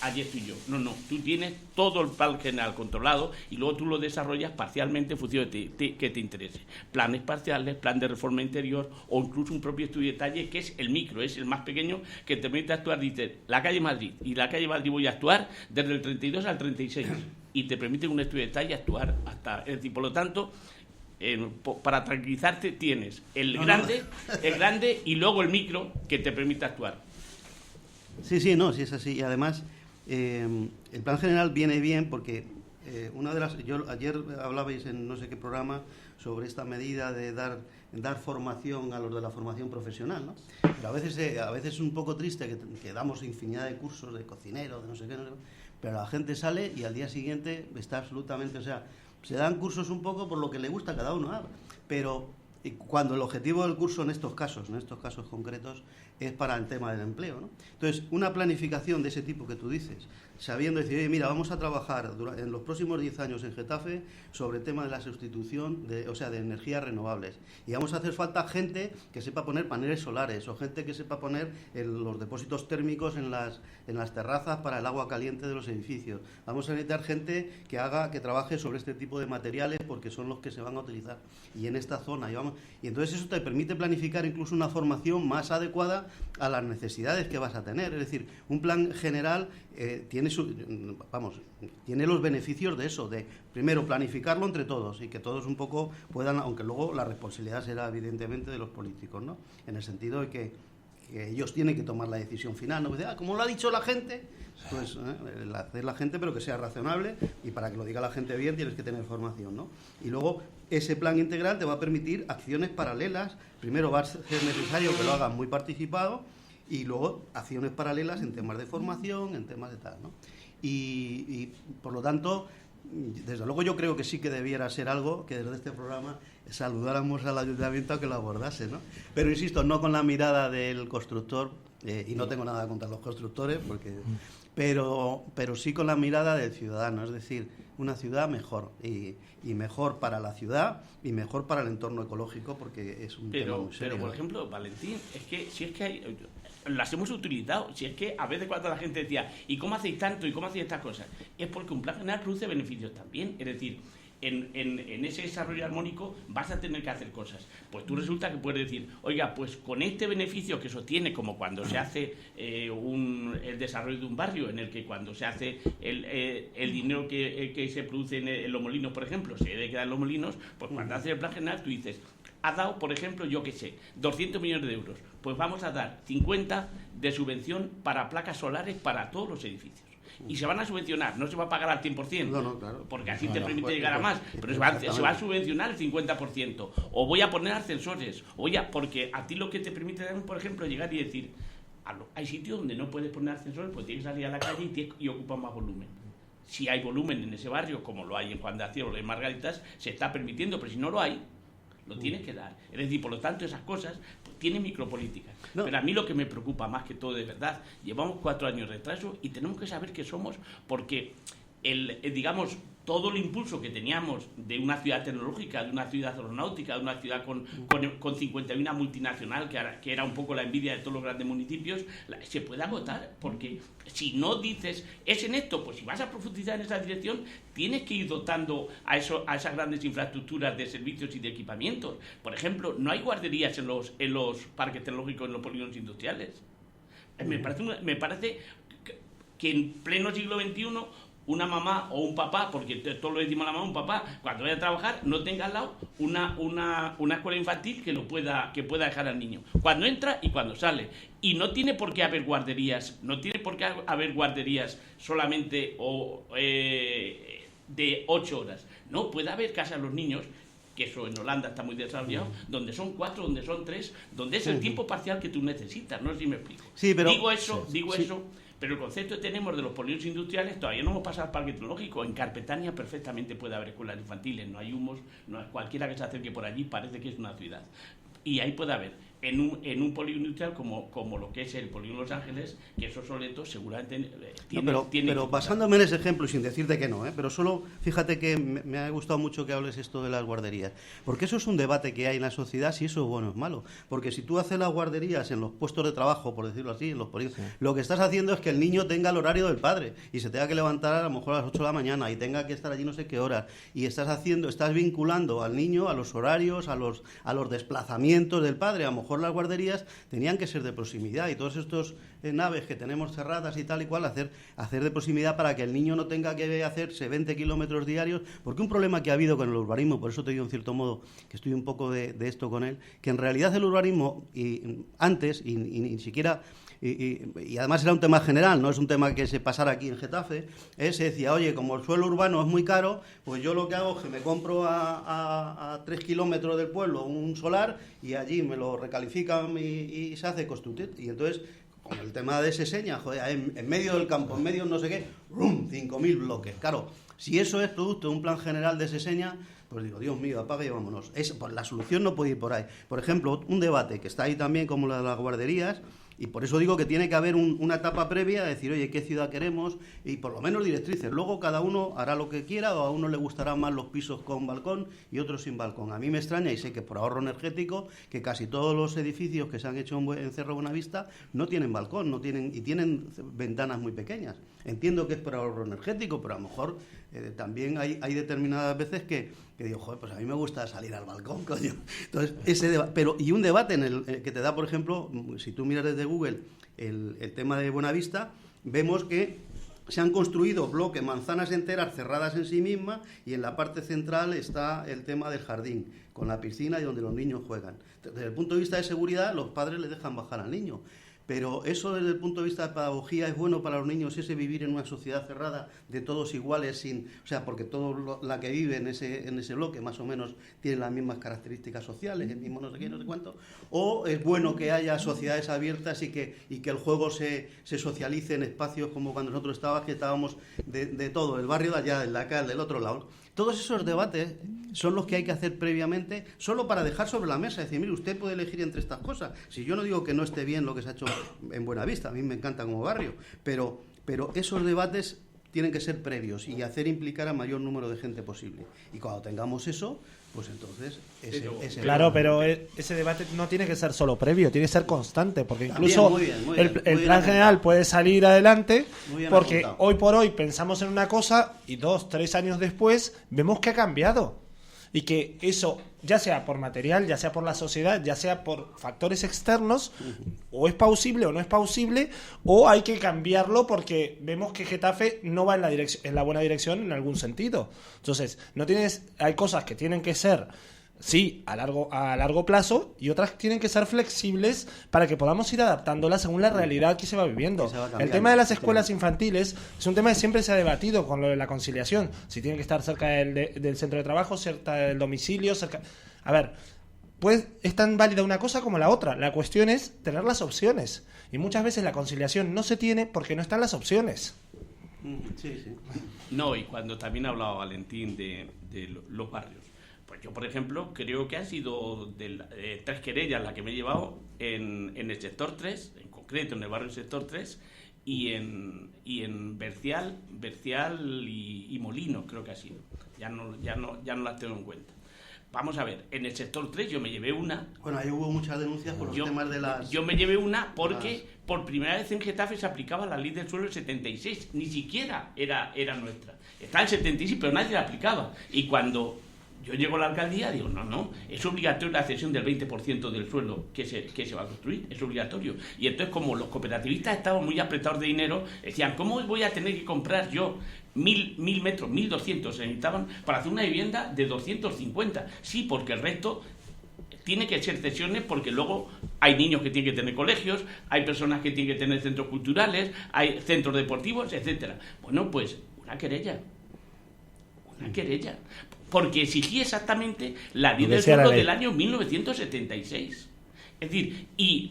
allí estoy yo. No, tú tienes todo el plan general controlado y luego tú lo desarrollas parcialmente en función de que te interese. Planes parciales, plan de reforma interior o incluso un propio estudio de detalle que es el micro, es el más pequeño que te permite actuar, dice, la calle Madrid, y la calle Madrid voy a actuar desde el 32 al 36 y te permite un estudio de detalle actuar hasta, es decir, por lo tanto, para tranquilizarte tienes el grande y luego el micro que te permite actuar. Sí, sí es así. Y además, el plan general viene bien porque ayer hablabais en no sé qué programa sobre esta medida de dar formación a los de la formación profesional, ¿no? Pero a veces es un poco triste que damos infinidad de cursos de cocinero, de no sé qué, pero la gente sale y al día siguiente está absolutamente, o sea, se dan cursos un poco por lo que le gusta a cada uno, pero cuando el objetivo del curso en estos casos concretos es para el tema del empleo, ¿no? Entonces, una planificación de ese tipo que tú dices, sabiendo decir, oye, mira, vamos a trabajar en los próximos 10 años en Getafe sobre el tema de la sustitución de energías renovables. Y vamos a hacer falta gente que sepa poner paneles solares o gente que sepa poner los depósitos térmicos en las terrazas para el agua caliente de los edificios. Vamos a necesitar gente que trabaje sobre este tipo de materiales porque son los que se van a utilizar. Y en esta zona, y entonces eso te permite planificar incluso una formación más adecuada a las necesidades que vas a tener. Es decir, un plan general tiene los beneficios de eso, de primero planificarlo entre todos y que todos un poco puedan, aunque luego la responsabilidad será evidentemente de los políticos, ¿no? En el sentido de que ellos tienen que tomar la decisión final, ¿no? Como lo ha dicho la gente, pues hacer la gente, pero que sea razonable, y para que lo diga la gente bien tienes que tener formación, ¿no? Y luego ese plan integral te va a permitir acciones paralelas. Primero va a ser necesario que lo hagas muy participado y luego acciones paralelas en temas de formación, en temas de tal, ¿no? Y por lo tanto, desde luego yo creo que sí que debiera ser algo que desde este programa saludáramos al ayuntamiento a que lo abordase, ¿no? Pero insisto, no con la mirada del constructor, y no tengo nada contra los constructores, pero sí con la mirada del ciudadano, es decir, una ciudad mejor, y mejor para la ciudad y mejor para el entorno ecológico, porque es un tema muy serio. Pero, por ejemplo, Valentín, es que si es que las hemos utilizado, si es que a veces cuando la gente decía, ¿y cómo hacéis tanto? ¿Y cómo hacéis estas cosas? Es porque un plan general produce beneficios también, es decir, en ese desarrollo armónico vas a tener que hacer cosas. Pues tú resulta que puedes decir, oiga, pues con este beneficio que eso tiene, como cuando se hace el desarrollo de un barrio, en el que cuando se hace el dinero que se produce en los molinos, por ejemplo, se debe quedar en los molinos, pues cuando haces el plan general tú dices, ha dado, por ejemplo, yo qué sé, 200 millones de euros, pues vamos a dar 50 de subvención para placas solares para todos los edificios. Y se van a subvencionar, no se va a pagar al 100%, no, claro, porque así te permite llegar a más, pero se va a subvencionar el 50%, o voy a poner ascensores, porque a ti lo que te permite, por ejemplo, llegar y decir, hay sitios donde no puedes poner ascensores, pues tienes que salir a la calle y ocupan más volumen. Si hay volumen en ese barrio, como lo hay en Juan de Acero o en Margaritas, se está permitiendo, pero si no lo hay, lo tienes que dar. Es decir, por lo tanto, esas cosas pues, tienen micropolíticas. No. Pero a mí lo que me preocupa más que todo, de verdad, llevamos 4 años de retraso y tenemos que saber qué somos, porque digamos, todo el impulso que teníamos de una ciudad tecnológica, de una ciudad aeronáutica, de una ciudad con 51 multinacional, que era un poco la envidia de todos los grandes municipios, se puede agotar, porque si no dices, es en esto, pues si vas a profundizar en esa dirección, tienes que ir dotando a esas grandes infraestructuras de servicios y de equipamientos. Por ejemplo, no hay guarderías en los parques tecnológicos, en los polígonos industriales. Me parece que en pleno siglo XXI una mamá o un papá, porque todo lo decimos a la mamá, un papá, cuando vaya a trabajar, no tenga al lado una escuela infantil que pueda dejar al niño, cuando entra y cuando sale. Y no tiene por qué haber guarderías, solamente de 8 horas. No, puede haber casa a los niños, que eso en Holanda está muy desarrollado, donde son 4, donde son 3, donde es el tiempo parcial que tú necesitas, no sé si me explico. Sí, pero, digo eso, pero el concepto que tenemos de los polígonos industriales todavía no hemos pasado al parque tecnológico. En Carpetania perfectamente puede haber escuelas infantiles, no hay humos, cualquiera que se acerque por allí parece que es una ciudad. Y ahí puede haber, en un polígono industrial como lo que es el polígono Los Ángeles, que esos soletos seguramente tienen... Pero basándome en ese ejemplo, sin decirte que no, pero solo fíjate que me ha gustado mucho que hables esto de las guarderías, porque eso es un debate que hay en la sociedad, si eso es bueno o es malo, porque si tú haces las guarderías en los puestos de trabajo, por decirlo así, en los polígonos, lo que estás haciendo es que el niño tenga el horario del padre y se tenga que levantar a lo mejor a las 8 de la mañana y tenga que estar allí no sé qué horas, y estás vinculando al niño a los horarios, a los desplazamientos del padre. A lo mejor las guarderías tenían que ser de proximidad y todos estos naves que tenemos cerradas y tal y cual, hacer de proximidad para que el niño no tenga que hacerse 20 kilómetros diarios, porque un problema que ha habido con el urbanismo, por eso te digo en cierto modo que estoy un poco de esto con él, que en realidad el urbanismo antes ni siquiera... Y además era un tema general, no es un tema que se pasara aquí en Getafe, se decía, oye, como el suelo urbano es muy caro, pues yo lo que hago es que me compro a 3 kilómetros del pueblo un solar y allí me lo recalifican y se hace constructed. Y entonces, con el tema de Seseña, joder, en medio del campo, en medio no sé qué, ¡rum!, 5.000 bloques. Claro, si eso es producto de un plan general de Seseña, pues digo, Dios mío, apaga y vámonos. Pues la solución no puede ir por ahí. Por ejemplo, un debate que está ahí también, como la de las guarderías, y por eso digo que tiene que haber una etapa previa, de decir, oye, ¿qué ciudad queremos? Y por lo menos directrices. Luego cada uno hará lo que quiera, o a uno le gustarán más los pisos con balcón y otros sin balcón. A mí me extraña, y sé que por ahorro energético, que casi todos los edificios que se han hecho en Cerro Buenavista no tienen balcón, tienen ventanas muy pequeñas. Entiendo que es por ahorro energético, pero a lo mejor también hay determinadas veces que digo, joder, pues a mí me gusta salir al balcón, coño. Entonces, y un debate en el que te da, por ejemplo, si tú miras desde Google el tema de Buenavista, vemos que se han construido bloques, manzanas enteras cerradas en sí mismas, y en la parte central está el tema del jardín, con la piscina y donde los niños juegan. Desde el punto de vista de seguridad, los padres le dejan bajar al niño. Pero eso desde el punto de vista de pedagogía es bueno para los niños, ese vivir en una sociedad cerrada de todos iguales, porque todo la que vive en ese bloque más o menos tiene las mismas características sociales, el mismo no sé qué, no sé cuánto. O es bueno que haya sociedades abiertas y que el juego se socialice en espacios como cuando nosotros estábamos de todo, el barrio de allá, el de acá, el del otro lado. Todos esos debates son los que hay que hacer previamente, solo para dejar sobre la mesa, decir, mire, usted puede elegir entre estas cosas. Si yo no digo que no esté bien lo que se ha hecho en Buenavista, a mí me encanta como barrio, pero esos debates tienen que ser previos y hacer implicar a mayor número de gente posible. Y cuando tengamos eso, pues entonces claro, pero ese debate no tiene que ser solo previo, tiene que ser constante, porque incluso el plan general puede salir adelante, porque apuntado. Hoy por hoy pensamos en una cosa y 2-3 años después vemos que ha cambiado. Y que eso, ya sea por material, ya sea por la sociedad, ya sea por factores externos, o es plausible o no es plausible, o hay que cambiarlo porque vemos que Getafe no va en la buena dirección en algún sentido. Entonces, hay cosas que tienen que ser, sí, a largo plazo, y otras tienen que ser flexibles para que podamos ir adaptándolas según la realidad que se va viviendo. El tema de las escuelas infantiles es un tema que siempre se ha debatido con lo de la conciliación. Si tienen que estar cerca del centro de trabajo, cerca del domicilio, cerca... A ver, pues es tan válida una cosa como la otra. La cuestión es tener las opciones. Y muchas veces la conciliación no se tiene porque no están las opciones. Sí. No, y cuando también hablaba Valentín de los barrios, pues yo, por ejemplo, creo que han sido 3 querellas las que me he llevado en el sector 3, en concreto en el barrio sector 3, y en Bercial y Molino, creo que ha sido. Ya no las tengo en cuenta. Vamos a ver, en el sector 3 yo me llevé una. Bueno, ahí hubo muchas denuncias por los temas de las... Yo me llevé una porque por primera vez en Getafe se aplicaba la ley del suelo del 76. Ni siquiera era nuestra. Estaba en 76, pero nadie la aplicaba. Y cuando yo llego a la alcaldía, digo, no, es obligatorio la cesión del 20% del suelo que se va a construir. Es obligatorio. Y entonces, como los cooperativistas estaban muy apretados de dinero, decían, ¿cómo voy a tener que comprar yo 1.000 metros, 1.200 se necesitaban para hacer una vivienda de 250? Sí, porque el resto tiene que ser cesiones, porque luego hay niños que tienen que tener colegios, hay personas que tienen que tener centros culturales, hay centros deportivos, etcétera. Bueno, pues una querella, porque exigí exactamente la ley del suelo del año 1976. Es decir, y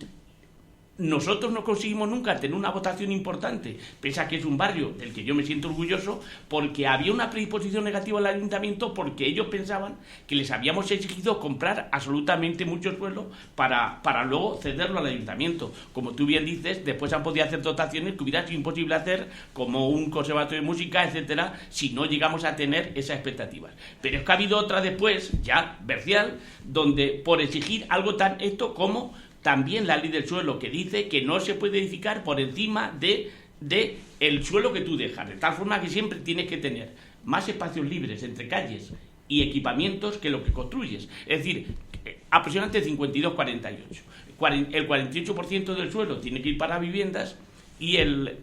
nosotros no conseguimos nunca tener una votación importante, pese a que es un barrio del que yo me siento orgulloso, porque había una predisposición negativa al ayuntamiento, porque ellos pensaban que les habíamos exigido comprar absolutamente mucho suelo para luego cederlo al ayuntamiento. Como tú bien dices, después han podido hacer dotaciones que hubiera sido imposible hacer, como un conservatorio de música, etcétera, si no llegamos a tener esas expectativas. Pero es que ha habido otra después, ya Bercial, donde por exigir algo tan esto como también la ley del suelo, que dice que no se puede edificar por encima de el suelo que tú dejas, de tal forma que siempre tienes que tener más espacios libres entre calles y equipamientos que lo que construyes. Es decir, aproximadamente 52-48. El 48% del suelo tiene que ir para viviendas y el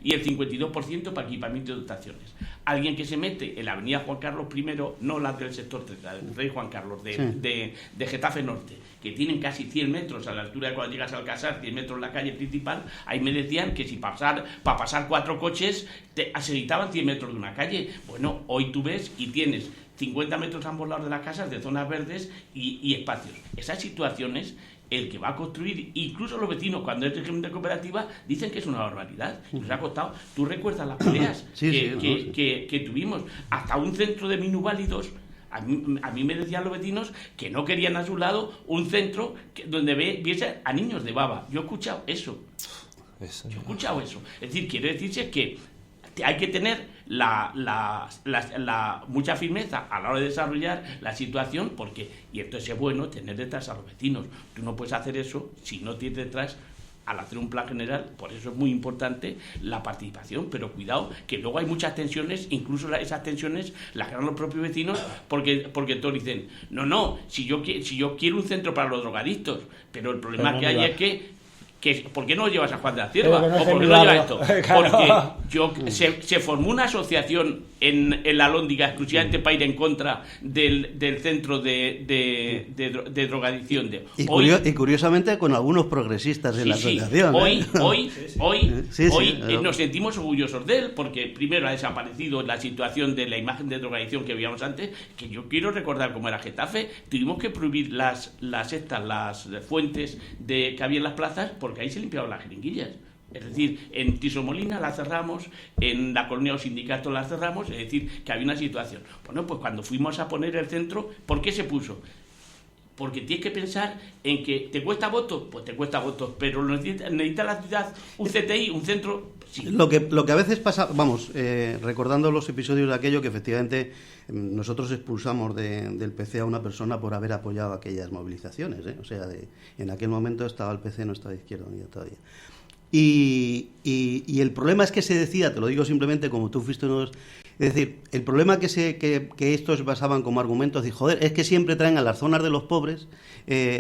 52% para equipamiento de dotaciones. Alguien que se mete en la avenida Juan Carlos I, no la del sector 3, la del Rey Juan Carlos, de Getafe Norte, que tienen casi 100 metros a la altura de cuando llegas al Casar, 100 metros en la calle principal, ahí me decían que si para pasar 4 coches se necesitaban 100 metros de una calle. Bueno, hoy tú ves y tienes 50 metros a ambos lados de las casas, de zonas verdes y espacios. Esas situaciones, el que va a construir, incluso los vecinos, cuando es régimen de cooperativa, dicen que es una barbaridad. Nos ha costado. ¿Tú recuerdas las peleas que tuvimos? Hasta un centro de minusválidos. A mí me decían los vecinos que no querían a su lado un centro donde viese a niños de baba. Yo he escuchado eso. Es decir, quiere decirse que hay que tener mucha firmeza a la hora de desarrollar la situación, porque, y entonces es bueno tener detrás a los vecinos. Tú no puedes hacer eso si no tienes detrás, al hacer un plan general. Por eso es muy importante la participación, pero cuidado, que luego hay muchas tensiones, incluso esas tensiones las ganan los propios vecinos, porque todos dicen, no, si yo quiero un centro para los drogadictos, pero el problema que hay es que ¿por qué no lo llevas a Juan de la Cierva? ¿O por qué no llevas esto? Porque se formó una asociación en la Alhóndiga exclusivamente para ir en contra del centro de drogadicción. Y curiosamente con algunos progresistas de la asociación. Hoy nos sentimos orgullosos de él, porque primero ha desaparecido la situación de la imagen de drogadicción que veíamos antes, que yo quiero recordar cómo era Getafe. Tuvimos que prohibir las fuentes que había en las plazas, porque ahí se limpiaban las jeringuillas. Es decir, en Tiso Molina la cerramos, en la colonia de los sindicatos la cerramos, es decir, que había una situación. Bueno, pues cuando fuimos a poner el centro, ¿por qué se puso? Porque tienes que pensar en que ¿te cuesta votos? Pues te cuesta votos, pero necesita la ciudad un CTI, un centro. Sí. Lo que a veces pasa, recordando los episodios de aquello, que efectivamente nosotros expulsamos del PC a una persona por haber apoyado aquellas movilizaciones, O sea, en aquel momento estaba el PC, no estaba de Izquierda Unida todavía. Y el problema es que se decía, te lo digo simplemente como tú fuiste uno. Es decir, el problema que estos basaban como argumentos de, joder, es que siempre traen a las zonas de los pobres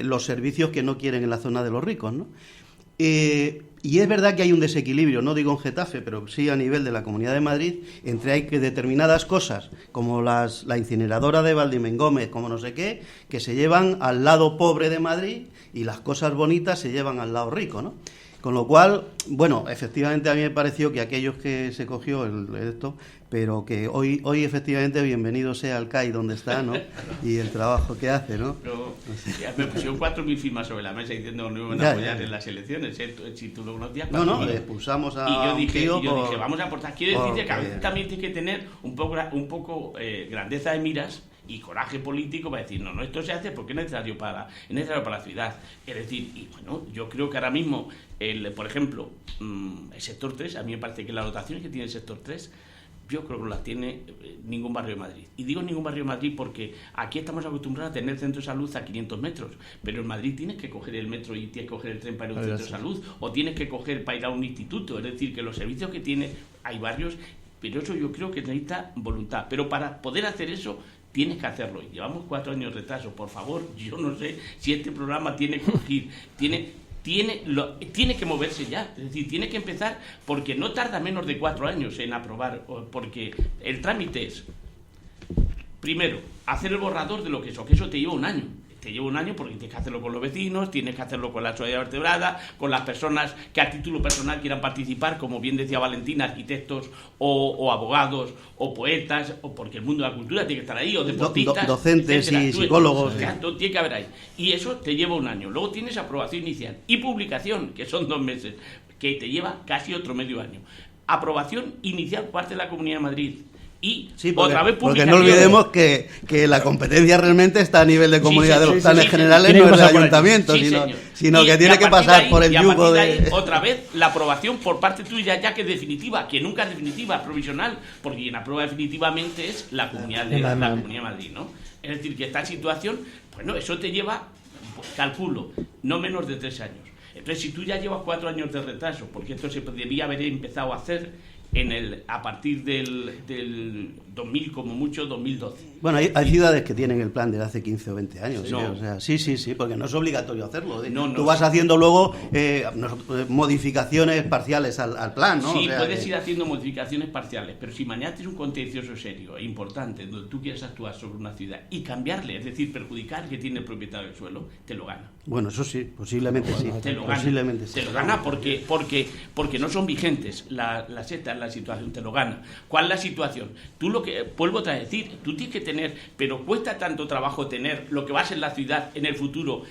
los servicios que no quieren en la zona de los ricos, ¿no? Y es verdad que hay un desequilibrio, no digo en Getafe, pero sí a nivel de la Comunidad de Madrid, entre determinadas cosas, como la incineradora de Valdimengómez, como no sé qué, que se llevan al lado pobre de Madrid y las cosas bonitas se llevan al lado rico, ¿no? Con lo cual, bueno, efectivamente a mí me pareció que aquellos que se cogió esto, pero que hoy efectivamente bienvenido sea el CAI donde está, ¿no? Y el trabajo que hace, ¿no? Pero, me pusieron 4.000 firmas sobre la mesa diciendo que no iban a apoyar en las elecciones. Si tú lo conocías. No, le expulsamos a y yo dije, por... vamos a aportar. Quiero decir que a veces también tienes que tener un poco grandeza de miras y coraje político para decir, no, esto se hace porque es necesario para la ciudad. Es decir, y bueno, yo creo que ahora mismo, por ejemplo, el sector 3, a mí me parece que las dotaciones que tiene el sector 3, yo creo que no las tiene ningún barrio de Madrid. Y digo ningún barrio de Madrid porque aquí estamos acostumbrados a tener centro de salud a 500 metros, pero en Madrid tienes que coger el metro y tienes que coger el tren para ir a un centro de salud, o tienes que coger para ir a un instituto. Es decir, que los servicios que tiene, hay varios, pero eso yo creo que necesita voluntad. Pero para poder hacer eso, tienes que hacerlo. Llevamos 4 años de retraso. Por favor, yo no sé si este programa tiene que ir, tiene que moverse ya, es decir, tiene que empezar, porque no tarda menos de 4 años en aprobar, porque el trámite es, primero, hacer el borrador de lo que eso te lleva un año. Te lleva un año porque tienes que hacerlo con los vecinos, tienes que hacerlo con la sociedad vertebrada, con las personas que a título personal quieran participar, como bien decía Valentina, arquitectos o abogados o poetas, o porque el mundo de la cultura tiene que estar ahí, o deportistas, docentes y psicólogos. Tiene que haber ahí. Y eso te lleva un año. Luego tienes aprobación inicial y publicación, que son 2 meses, que te lleva casi otro medio año. Aprobación inicial parte de la Comunidad de Madrid. Y sí, porque, otra vez porque no olvidemos que la competencia realmente está a nivel de comunidad de los planes generales, no es del ayuntamiento, sino que tiene que pasar por el yugo de... Ahí, otra vez la aprobación por parte tuya, ya que es definitiva, que nunca es definitiva, es provisional, porque quien aprueba definitivamente es la Comunidad de Madrid, ¿no? Es decir, que esta situación, bueno, eso te lleva, pues, calculo, no menos de 3 años. Entonces, si tú ya llevas 4 años de retraso, porque esto se debía haber empezado a hacer a partir del 2000, como mucho, 2012. Bueno, hay ciudades que tienen el plan desde hace 15 o 20 años. No. O sea, sí, porque no es obligatorio hacerlo. Tú vas haciendo luego modificaciones parciales al plan, ¿no? Sí, o sea, puedes ir haciendo modificaciones parciales, pero si mañana tienes un contencioso serio e importante, donde tú quieres actuar sobre una ciudad y cambiarle, es decir, perjudicar al que tiene el propietario del suelo, te lo gana. Bueno, eso sí, posiblemente sí. Te lo gana, posiblemente te lo gana porque no son vigentes las setas, la situación te lo gana. ¿Cuál es la situación? Tú lo que, vuelvo a decir, tú tienes que tener, pero cuesta tanto trabajo tener lo que va a ser la ciudad en el futuro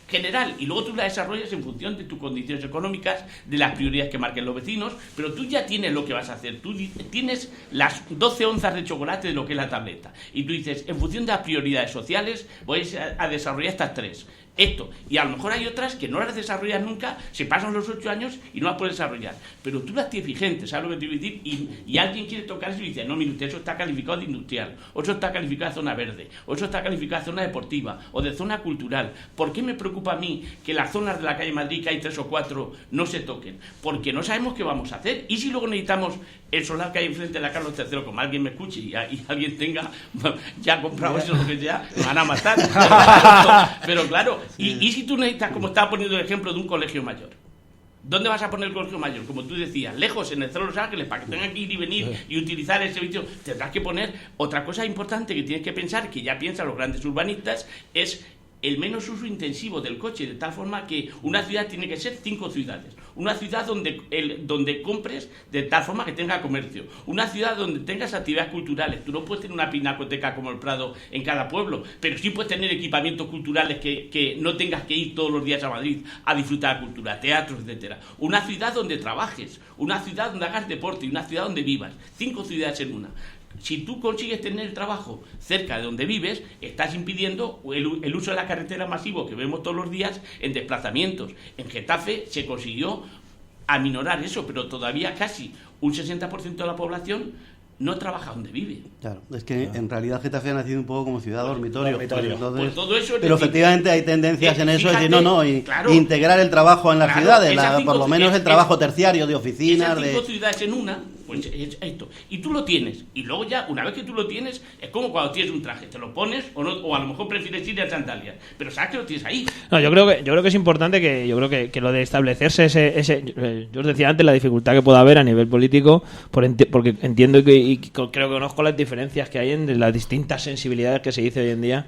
general, y luego tú la desarrollas en función de tus condiciones económicas, de las prioridades que marquen los vecinos, pero tú ya tienes lo que vas a hacer, tú tienes las 12 onzas de chocolate de lo que es la tableta, y tú dices, en función de las prioridades sociales voy a desarrollar estas 3. Esto, y a lo mejor hay otras que no las desarrollas nunca, se pasan los 8 años y no las puedes desarrollar, pero tú las tienes vigentes, ¿sabes lo que te quiero decir? Y alguien quiere tocar eso y dice, no, mire usted, eso está calificado de industrial, o eso está calificado de zona verde, o eso está calificado de zona deportiva, o de zona cultural. ¿Por qué me preocupa a mí que las zonas de la calle Madrid, que hay 3 o 4, no se toquen? Porque no sabemos qué vamos a hacer, y si luego necesitamos el solar que hay enfrente de la Carlos III, como alguien me escuche y alguien tenga ya comprado eso, lo que sea, me van a matar. Pero claro, y si tú necesitas, como estaba poniendo el ejemplo de un colegio mayor, ¿dónde vas a poner el colegio mayor? Como tú decías, lejos, en el Cerro de Los Ángeles, para que tengan que ir y venir y utilizar el servicio, tendrás que poner. Otra cosa importante que tienes que pensar, que ya piensan los grandes urbanistas, es el menos uso intensivo del coche, de tal forma que una ciudad tiene que ser 5 ciudades. Una ciudad donde compres de tal forma que tenga comercio. Una ciudad donde tengas actividades culturales. Tú no puedes tener una pinacoteca como el Prado en cada pueblo, pero sí puedes tener equipamientos culturales que no tengas que ir todos los días a Madrid a disfrutar de cultura, teatros, etcétera. Una ciudad donde trabajes, una ciudad donde hagas deporte y una ciudad donde vivas. 5 ciudades en una. Si tú consigues tener el trabajo cerca de donde vives, estás impidiendo el uso de la carretera masivo que vemos todos los días en desplazamientos. En Getafe se consiguió aminorar eso, pero todavía casi un 60% de la población no trabaja donde vive. Claro, es que en realidad Getafe ha nacido un poco como ciudad dormitorio. Entonces, pues todo eso pero efectivamente hay tendencias en eso, fíjate, es decir, claro, integrar el trabajo en las ciudades, por lo menos el trabajo terciario de oficinas. Esas 5 ciudades en una, pues es esto. Y tú lo tienes. Y luego ya, una vez que tú lo tienes, es como cuando tienes un traje. Te lo pones o a lo mejor prefieres ir a sandalias. Pero sabes que lo tienes ahí. No, yo creo que es importante que lo de establecerse yo os decía antes la dificultad que puede haber a nivel político, porque entiendo y creo que conozco las diferencias que hay en las distintas sensibilidades que se dice hoy en día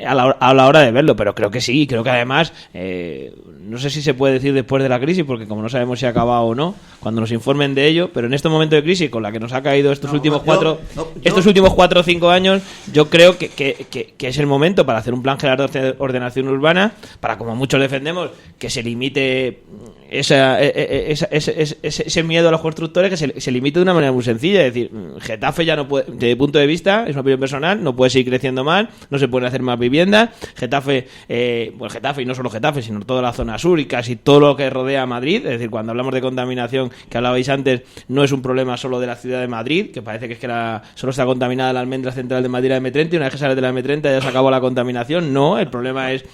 a la hora de verlo, pero creo que sí, creo que además no sé si se puede decir después de la crisis, porque como no sabemos si ha acabado o no, cuando nos informen de ello, pero en este momento de crisis con la que nos ha caído estos últimos 4 o 5 años, yo creo que es el momento para hacer un plan general de ordenación urbana, para, como muchos defendemos, que se limite ese miedo a los constructores, que se limite de una manera muy sencilla. Es decir, Getafe ya no puede, desde mi punto de vista, es una opinión personal, no puede seguir creciendo más, no se pueden hacer más viviendas. Getafe, pues Getafe, y no solo Getafe, sino toda la zona sur y casi todo lo que rodea a Madrid. Es decir, cuando hablamos de contaminación, que hablabais antes, no es un problema solo de la ciudad de Madrid, que parece que es que solo está contaminada la almendra central de Madrid, la M30, y una vez que sale de la M30 ya se acabó la contaminación. No, el problema es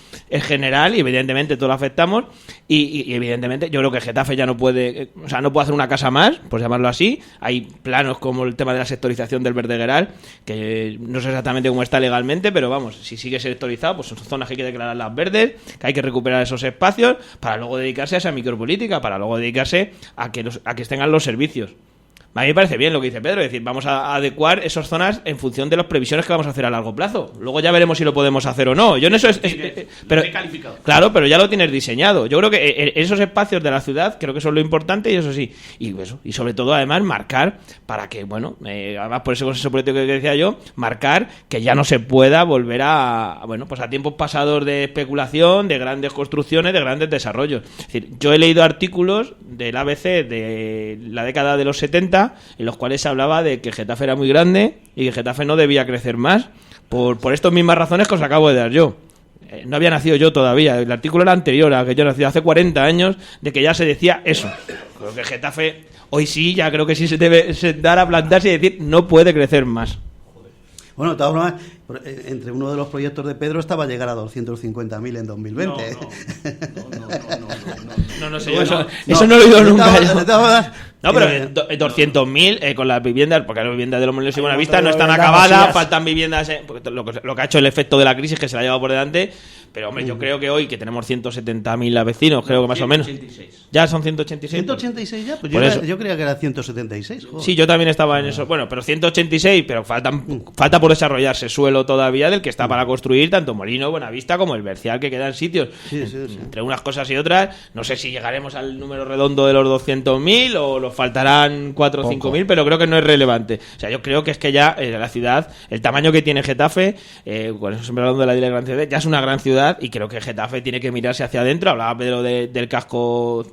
general y evidentemente todos lo afectamos y evidentemente yo creo que Getafe ya no puede, o sea, no puede hacer una casa más, por llamarlo así. Hay planos como el tema de la sectorización del Verdegueral, que no sé exactamente cómo está legalmente, pero vamos, si sigue sectorizado, pues son zonas que hay que declararlas verdes, que hay que recuperar esos espacios para luego dedicarse a esa micropolítica, para luego dedicarse a que tengan los servicios. A mí me parece bien lo que dice Pedro, es decir, vamos a adecuar esas zonas en función de las previsiones que vamos a hacer a largo plazo. Luego ya veremos si lo podemos hacer o no. Yo en eso pero claro, pero ya lo tienes diseñado. Yo creo que esos espacios de la ciudad creo que son lo importante, y eso sí, y sobre todo además marcar para que, bueno, además por ese consenso político que decía yo, marcar que ya no se pueda volver a tiempos pasados de especulación, de grandes construcciones, de grandes desarrollos. Es decir, yo he leído artículos del ABC de la década de los 70 en los cuales se hablaba de que Getafe era muy grande y que Getafe no debía crecer más por estas mismas razones que os acabo de dar yo. No había nacido yo todavía, el artículo era anterior a que yo nací, hace 40 años, de que ya se decía eso. Creo que Getafe hoy sí, ya creo que sí se debe sentar a plantarse y decir no puede crecer más. Bueno, de todas formas, entre uno de los proyectos de Pedro estaba llegar a 250.000 en 2020. No sé, eso no lo he oído nunca. No, pero 200.000 con las viviendas, porque las viviendas de los Molinos y Buenavista no están acabadas, faltan viviendas. Lo que ha hecho el efecto de la crisis, que se la ha llevado por delante. Pero, hombre, yo creo que hoy, que tenemos 170.000 vecinos, creo que más o menos. 186. ¿Ya son 186? ¿186 ya? Pues yo creía que era 176. Joder. Sí, yo también estaba en eso. Bueno, pero 186, pero falta por desarrollarse suelo todavía del que está para construir, tanto Molino, Buenavista como el Bercial, que quedan sitios. Sí. Entre unas cosas y otras, no sé si llegaremos al número redondo de los 200.000 o nos faltarán 4 o 5.000, pero creo que no es relevante. O sea, yo creo que es que ya la ciudad, el tamaño que tiene Getafe, con eso siempre hablando de la idea de gran ciudad, ya es una gran ciudad, y creo que Getafe tiene que mirarse hacia adentro. Hablaba Pedro del casco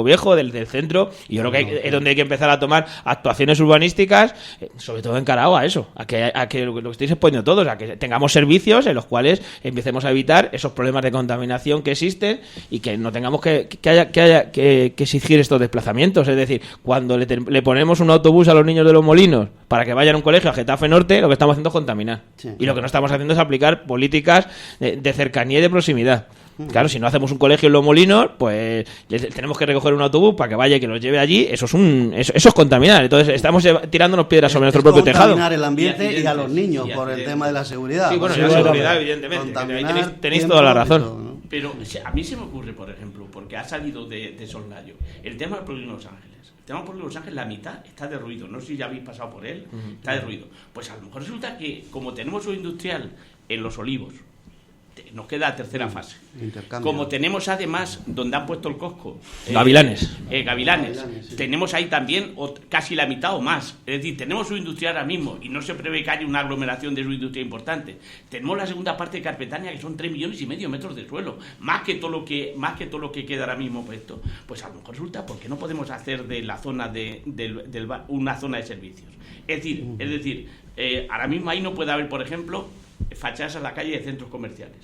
viejo, del centro, y yo creo que es donde hay que empezar a tomar actuaciones urbanísticas, sobre todo encarado a eso, a que lo que estáis exponiendo todos, a que tengamos servicios en los cuales empecemos a evitar esos problemas de contaminación que existen y que no tengamos que exigir estos desplazamientos. Es decir, cuando le ponemos un autobús a los niños de los Molinos para que vayan a un colegio a Getafe Norte, lo que estamos haciendo es contaminar. Sí. Y lo que no estamos haciendo es aplicar políticas de cercanía y de proximidad. Claro, si no hacemos un colegio en Los Molinos, pues tenemos que recoger un autobús para que vaya y que los lleve allí. Eso es contaminar. Entonces estamos tirándonos piedras sobre nuestro propio tejado. Contaminar el ambiente y a los niños por el tema de la seguridad. Sí, bueno, la seguridad, evidentemente. Ahí tenéis toda la razón. ¿no? Pero a mí se me ocurre, por ejemplo, porque ha salido de Solnayo, el tema del Polígono Los Ángeles. El tema del Polígono Los Ángeles, la mitad está derruido. No sé si ya habéis pasado por él. Está derruido. Pues a lo mejor resulta que, como tenemos un industrial en Los Olivos, nos queda la tercera fase. Como tenemos además donde han puesto el Costco Gavilanes, tenemos ahí también casi la mitad o más. Es decir, tenemos su industria ahora mismo y no se prevé que haya una aglomeración de su industria importante. Tenemos la segunda parte de Carpetania, que son 3,5 millones de metros de suelo, más que todo lo que queda ahora mismo puesto. Pues a lo mejor resulta, ¿por qué no podemos hacer de la zona una zona de servicios? Es decir, ahora mismo ahí no puede haber, por ejemplo, fachadas a la calle de centros comerciales,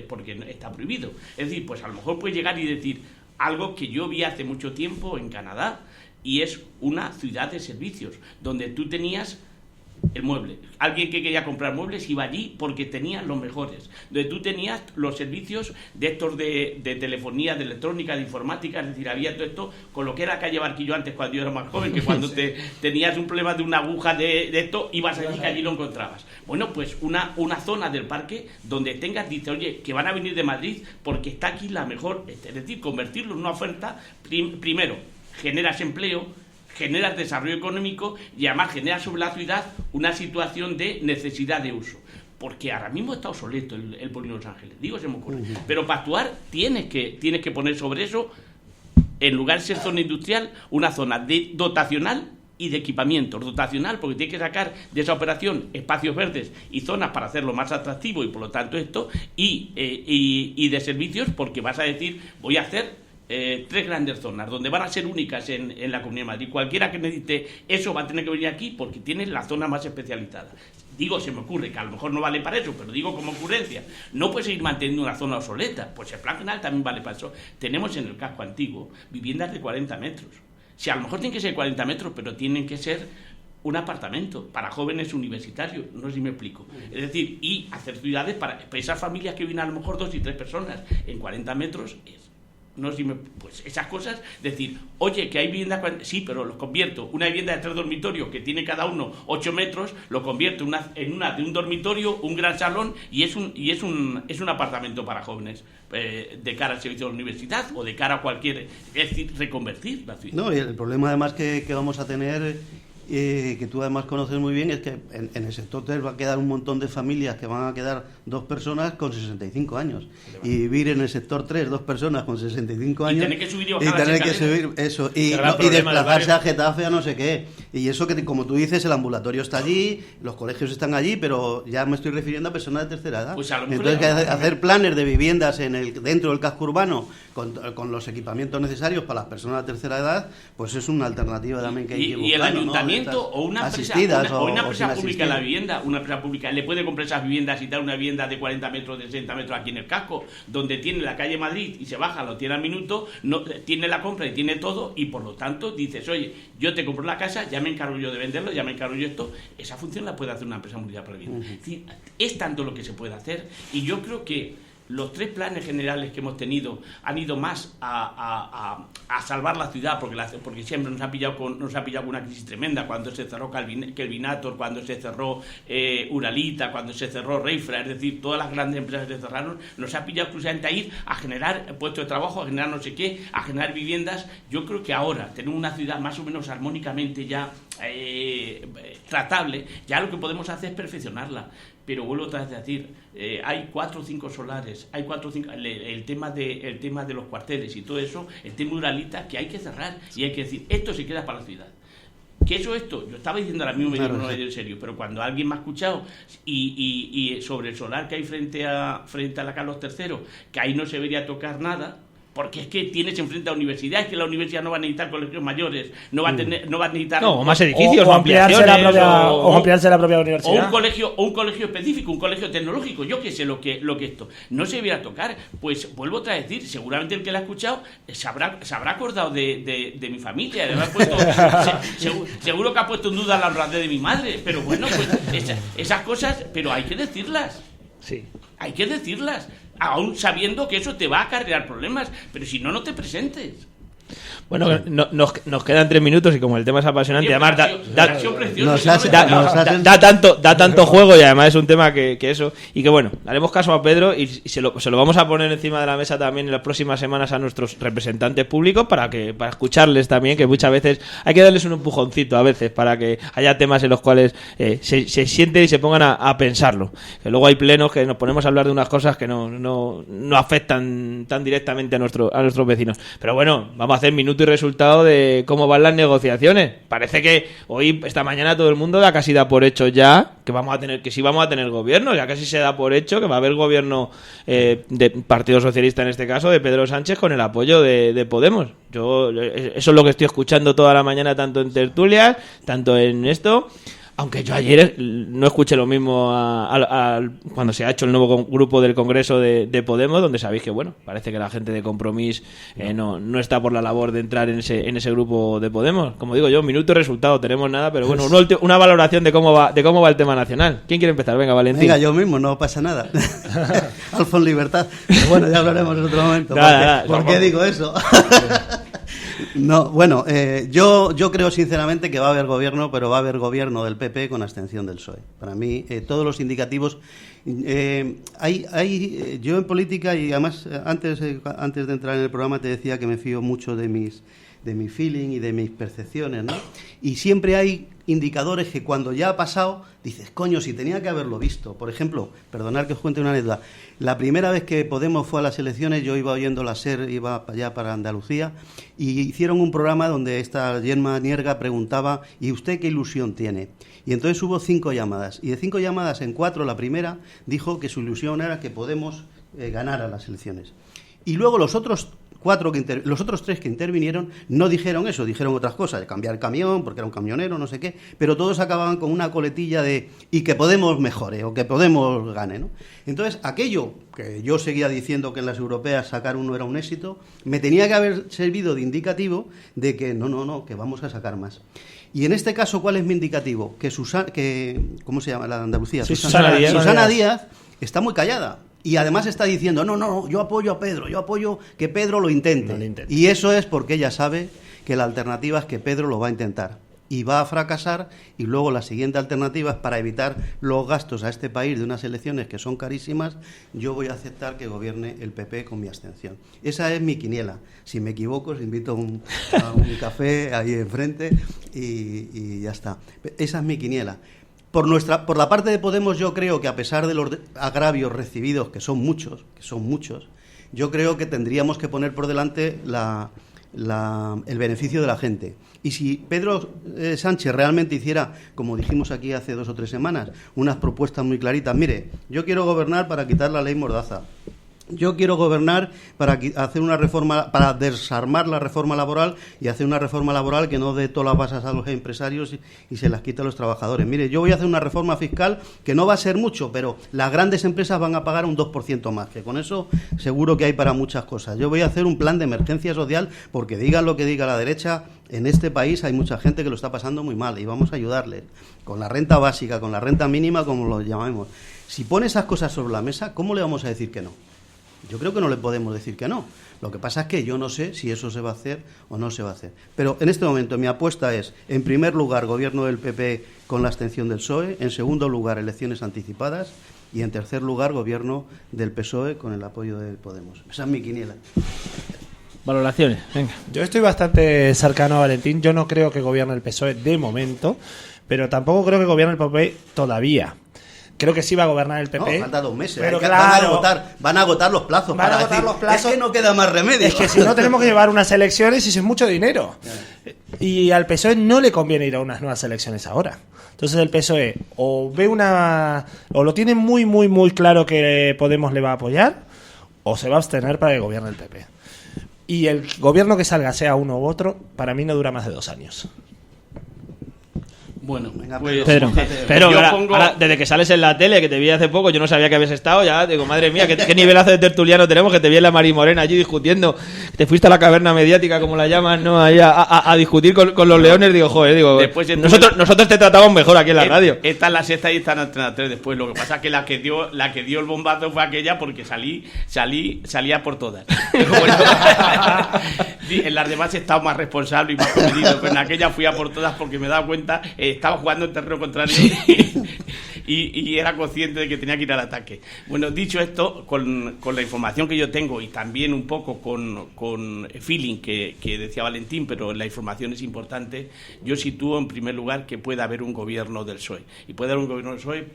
porque está prohibido. Es decir, pues a lo mejor puedes llegar y decir algo que yo vi hace mucho tiempo en Canadá, y es una ciudad de servicios, donde tú tenías el mueble. Alguien que quería comprar muebles iba allí porque tenían los mejores. Donde tú tenías los servicios de estos de telefonía, de electrónica, de informática, es decir, había todo esto, con lo que era calle Barquillo antes, cuando yo era más joven, que cuando tenías un problema de una aguja de esto, ibas allí que allí lo encontrabas. Bueno, pues una zona del parque donde dice, oye, que van a venir de Madrid porque está aquí la mejor, es decir, convertirlo en una oferta, primero, generas empleo, generas desarrollo económico y además generas sobre la ciudad una situación de necesidad de uso. Porque ahora mismo está obsoleto el Polígono Los Ángeles, se me ocurre. Pero para actuar tienes que poner sobre eso en lugar de ser zona industrial, una zona de dotacional y de equipamiento. Dotacional, porque tiene que sacar de esa operación espacios verdes y zonas para hacerlo más atractivo y por lo tanto esto, y de servicios, porque vas a decir, voy a hacer 3 grandes zonas, donde van a ser únicas en la Comunidad de Madrid. Cualquiera que necesite eso va a tener que venir aquí porque tiene la zona más especializada. Digo, se me ocurre que a lo mejor no vale para eso, pero digo como ocurrencia, no puedes seguir manteniendo una zona obsoleta, pues el plan general también vale para eso. Tenemos en el casco antiguo viviendas de 40 metros. Si a lo mejor tienen que ser 40 metros, pero tienen que ser un apartamento para jóvenes universitarios, no sé si me explico. Es decir, y hacer ciudades para esas familias que vienen a lo mejor 2 y 3 personas en 40 metros, no sé si pues esas cosas, decir, oye, que hay viviendas, sí, pero los convierto, una vivienda de 3 dormitorios que tiene cada uno 8 metros, lo convierto en una de un dormitorio, un gran salón y es un apartamento para jóvenes, de cara al servicio de la universidad o de cara a cualquier, es decir, reconvertir la ciudad. No, y el problema además que vamos a tener, que tú además conoces muy bien, es que en el sector 3 va a quedar un montón de familias que van a quedar 2 personas con 65 años. Y vivir en el sector 3 2 personas con 65 años. Y tener que subir y bajar eso. Y desplazarse a Getafe a no sé qué. Y eso que, como tú dices, el ambulatorio está allí, los colegios están allí, pero ya me estoy refiriendo a personas de tercera edad. Pues a lo mejor entonces, hacer planes de viviendas dentro del casco urbano con los equipamientos necesarios para las personas de tercera edad, pues es una alternativa también que hay que buscar. Y el ayuntamiento, ¿no? O una empresa pública en la vivienda, una empresa pública le puede comprar esas viviendas y dar una vivienda de 40 metros, de 60 metros aquí en el casco, donde tiene la calle Madrid y se baja, lo tiene al minuto, no, tiene la compra y tiene todo, y por lo tanto dices, oye, yo te compro la casa, ya me encargo yo de venderlo, ya me encargo yo esto. Esa función la puede hacer una empresa municipal para vivienda. Es decir, es tanto lo que se puede hacer, y yo creo que los 3 planes generales que hemos tenido han ido más a salvar la ciudad, porque siempre nos ha pillado con una crisis tremenda, cuando se cerró Kelvinator, cuando se cerró Uralita, cuando se cerró Reifra, es decir, todas las grandes empresas que se cerraron, nos ha pillado exclusivamente a ir a generar puestos de trabajo, a generar no sé qué, a generar viviendas. Yo creo que ahora tenemos una ciudad más o menos armónicamente ya tratable, ya lo que podemos hacer es perfeccionarla. Pero vuelvo otra vez a decir, hay 4 o 5 solares, hay 4 o 5, el tema de los cuarteles y todo eso, el tema Uralita, que hay que cerrar y hay que decir, esto se queda para la ciudad. Que esto, yo estaba diciendo ahora mismo, me digo, no en serio, pero cuando alguien me ha escuchado y sobre el solar que hay frente a la Carlos III, que ahí no se debería tocar nada, porque es que tienes enfrente a la universidad, es que la universidad no va a necesitar colegios mayores, no va a necesitar más edificios, o ampliarse la propia universidad, o un colegio específico, un colegio tecnológico, yo qué sé lo que esto no se debiera tocar. Pues vuelvo otra vez a decir, seguramente el que la ha escuchado se habrá acordado de mi familia, seguro que ha puesto en duda la honradez de mi madre, pero bueno, pues esas cosas, pero hay que decirlas. Sí. Hay que decirlas, aún sabiendo que eso te va a acarrear problemas, pero si no, no te presentes. Bueno, nos quedan 3 minutos y como el tema es apasionante, además da tanto juego, y además es un tema que eso, y que bueno, haremos caso a Pedro y se lo vamos a poner encima de la mesa también en las próximas semanas a nuestros representantes públicos para escucharles también, que muchas veces hay que darles un empujoncito a veces para que haya temas en los cuales se sienten y se pongan a pensarlo. Que luego hay plenos que nos ponemos a hablar de unas cosas que no afectan tan directamente a nuestros vecinos. Pero bueno, vamos a hacer minuto y resultado de cómo van las negociaciones. Parece que esta mañana todo el mundo casi da por hecho ya que sí vamos a tener gobierno, ya casi se da por hecho que va a haber gobierno de Partido Socialista, en este caso de Pedro Sánchez, con el apoyo de Podemos. Eso es lo que estoy escuchando toda la mañana, tanto en tertulias, tanto en esto. Aunque yo ayer no escuché lo mismo cuando se ha hecho el nuevo grupo del Congreso de Podemos, donde sabéis que, bueno, parece que la gente de Compromís no está por la labor de entrar en ese grupo de Podemos. Como digo yo, minuto y resultado, tenemos nada, pero bueno, una valoración de cómo va el tema nacional. ¿Quién quiere empezar? Venga, Valentín. Venga, yo mismo, no pasa nada. Alfon Libertad. Pero bueno, ya hablaremos en otro momento. ¿Por qué digo eso? No, bueno, yo creo sinceramente que va a haber gobierno, pero va a haber gobierno del PP con abstención del PSOE. Para mí, todos los indicativos... yo en política, y además antes de entrar en el programa te decía que me fío mucho de mi feeling y de mis percepciones, ¿no? Y siempre hay indicadores que cuando ya ha pasado, dices, coño, si tenía que haberlo visto. Por ejemplo, perdonad que os cuente una anécdota. La primera vez que Podemos fue a las elecciones, yo iba oyendo la SER, iba para allá, para Andalucía, y hicieron un programa donde esta Gemma Nierga preguntaba, ¿y usted qué ilusión tiene? Y entonces hubo 5 llamadas, y de 5 llamadas en 4, la primera dijo que su ilusión era que Podemos ganara las elecciones. Y luego los otros 3 que intervinieron no dijeron eso, dijeron otras cosas, de cambiar el camión, porque era un camionero, no sé qué, pero todos acababan con una coletilla de y que Podemos mejore, o que Podemos gane, ¿no? Entonces, aquello que yo seguía diciendo que en las europeas sacar uno era un éxito, me tenía que haber servido de indicativo de que no, que vamos a sacar más. Y en este caso, ¿cuál es mi indicativo? ¿Cómo se llama la de Andalucía? Sí, Susana Díaz está muy callada. Y además está diciendo, no, yo apoyo a Pedro, yo apoyo que Pedro lo intente. Y eso es porque ella sabe que la alternativa es que Pedro lo va a intentar. Y va a fracasar, y luego la siguiente alternativa es para evitar los gastos a este país de unas elecciones que son carísimas, yo voy a aceptar que gobierne el PP con mi abstención. Esa es mi quiniela. Si me equivoco, os invito a un café ahí enfrente y ya está. Esa es mi quiniela. Por la parte de Podemos, yo creo que a pesar de los agravios recibidos, que son muchos, yo creo que tendríamos que poner por delante el beneficio de la gente. Y si Pedro Sánchez realmente hiciera, como dijimos aquí hace 2 o 3 semanas, unas propuestas muy claritas, mire, yo quiero gobernar para quitar la ley Mordaza. Yo quiero gobernar para hacer una reforma, para desarmar la reforma laboral y hacer una reforma laboral que no dé todas las basas a los empresarios y se las quite a los trabajadores. Mire, yo voy a hacer una reforma fiscal que no va a ser mucho, pero las grandes empresas van a pagar un 2% más, que con eso seguro que hay para muchas cosas. Yo voy a hacer un plan de emergencia social porque digan lo que diga la derecha, en este país hay mucha gente que lo está pasando muy mal y vamos a ayudarles con la renta básica, con la renta mínima, como lo llamemos. Si pone esas cosas sobre la mesa, ¿cómo le vamos a decir que no? Yo creo que no le podemos decir que no. Lo que pasa es que yo no sé si eso se va a hacer o no se va a hacer. Pero en este momento mi apuesta es, en primer lugar, gobierno del PP con la abstención del PSOE, en segundo lugar, elecciones anticipadas y en tercer lugar, gobierno del PSOE con el apoyo de Podemos. Esa es mi quiniela. Valoraciones, venga. Yo estoy bastante cercano a Valentín. Yo no creo que gobierne el PSOE de momento, pero tampoco creo que gobierne el PP todavía. Creo que sí va a gobernar el PP. No, falta 2 meses. Pero claro, van a agotar los plazos. Van a agotar los plazos. Es que no queda más remedio. Es que si no tenemos que llevar unas elecciones y eso es mucho dinero. Y al PSOE no le conviene ir a unas nuevas elecciones ahora. Entonces el PSOE o lo tiene muy, muy, muy claro que Podemos le va a apoyar o se va a abstener para que gobierne el PP. Y el gobierno que salga, sea uno u otro, para mí no dura más de 2 años. Bueno, pues, pero ahora, desde que sales en la tele, que te vi hace poco, yo no sabía que habías estado, ya digo, madre mía, qué nivelazo de tertuliano tenemos, que te vi en la Mari Morena allí discutiendo, te fuiste a la caverna mediática, como la llaman, ¿no? Ahí a discutir con los leones, digo, joder, digo, nosotros te tratamos mejor aquí en la radio. Esta es la sexta y esta en Antena 3 después, lo que pasa es que la que dio el bombazo fue aquella porque salía por todas. En las demás he estado más responsable y más comedido, pero en aquella fui a por todas porque me he dado cuenta, estaba jugando en terreno contrario y era consciente de que tenía que ir al ataque. Bueno, dicho esto, con la información que yo tengo y también un poco con feeling que decía Valentín, pero la información es importante, yo sitúo en primer lugar que pueda haber un gobierno del PSOE. Y puede haber un gobierno del PSOE,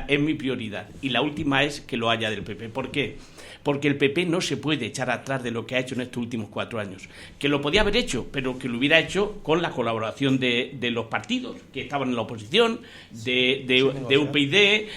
es mi prioridad. Y la última es que lo haya del PP. ¿Por qué? Porque el PP no se puede echar atrás de lo que ha hecho en estos últimos 4 años. Que lo podía haber hecho, pero que lo hubiera hecho con la colaboración de los partidos que estaban en la oposición, de UPyD,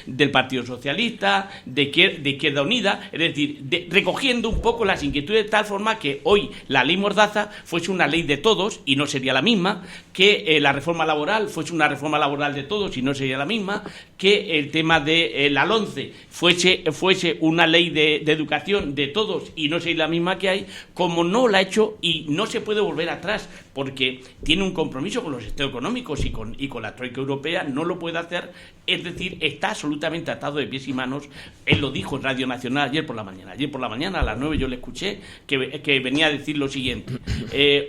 del Partido Socialista, de Izquierda Unida, es decir, recogiendo un poco las inquietudes de tal forma que hoy la ley Mordaza fuese una ley de todos y no sería la misma, que la reforma laboral fuese una reforma laboral de todos y no sería la misma, que el tema de la LOMCE fuese una ley de educación de todos y no sería la misma que hay, como no la ha hecho y no se puede volver atrás porque tiene un compromiso con los estados económicos y con la troika europea, no lo puede hacer, es decir, decir, está absolutamente atado de pies y manos. Él lo dijo en Radio Nacional ayer por la mañana. Ayer por la mañana a las 9 yo le escuché que venía a decir lo siguiente.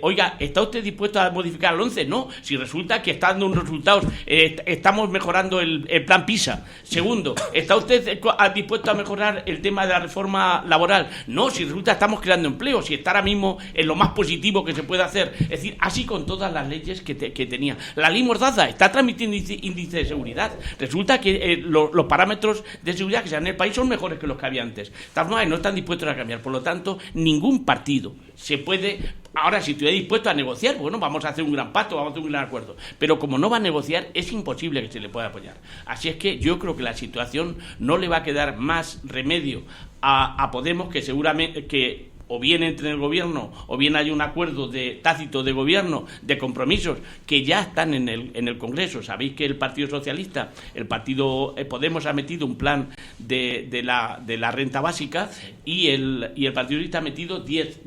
Oiga, ¿está usted dispuesto a modificar el 11? No, si resulta que está dando unos resultados, estamos mejorando el plan PISA. Segundo, ¿está usted dispuesto a mejorar el tema de la reforma laboral? No, si resulta que estamos creando empleo, si está ahora mismo en lo más positivo que se puede hacer. Es decir, así con todas las leyes que tenía. La ley Mordaza está transmitiendo índice de seguridad. Resulta que los parámetros de seguridad que se dan en el país son mejores que los que había antes. No están dispuestos a cambiar. Por lo tanto, ningún partido se puede... Ahora, si estuviera dispuesto a negociar, bueno, vamos a hacer un gran pacto, vamos a hacer un gran acuerdo. Pero como no va a negociar, es imposible que se le pueda apoyar. Así es que yo creo que la situación no le va a quedar más remedio a Podemos, que seguramente... que o bien entre en el gobierno, o bien hay un acuerdo tácito de gobierno, de compromisos, que ya están en el Congreso. Sabéis que el Partido Socialista, el Partido Podemos ha metido un plan de la renta básica, y el Partido Socialista ha metido 10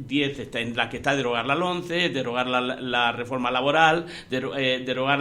en la que está derogar la LOMCE, derogar la reforma laboral, derogar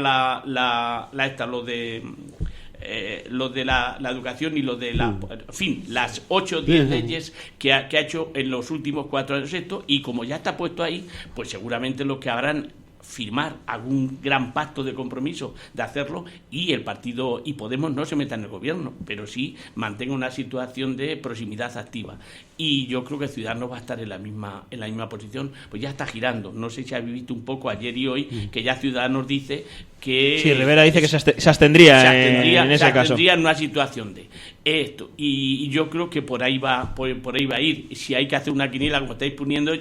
lo de la educación y lo de en fin, las 8 o 10 leyes que ha hecho en los últimos 4 años esto, y como ya está puesto ahí, pues seguramente lo que habrán firmar algún gran pacto de compromiso de hacerlo, y el partido y Podemos no se metan en el gobierno, pero sí mantenga una situación de proximidad activa. Y yo creo que Ciudadanos va a estar en la misma posición, pues ya está girando. No sé si habéis visto un poco ayer y hoy que ya Ciudadanos dice que... Sí, Rivera dice que se abstendría en ese caso. Se abstendría en una situación de esto, y yo creo que por ahí va a ir. Si hay que hacer una quiniela, como estáis poniendo,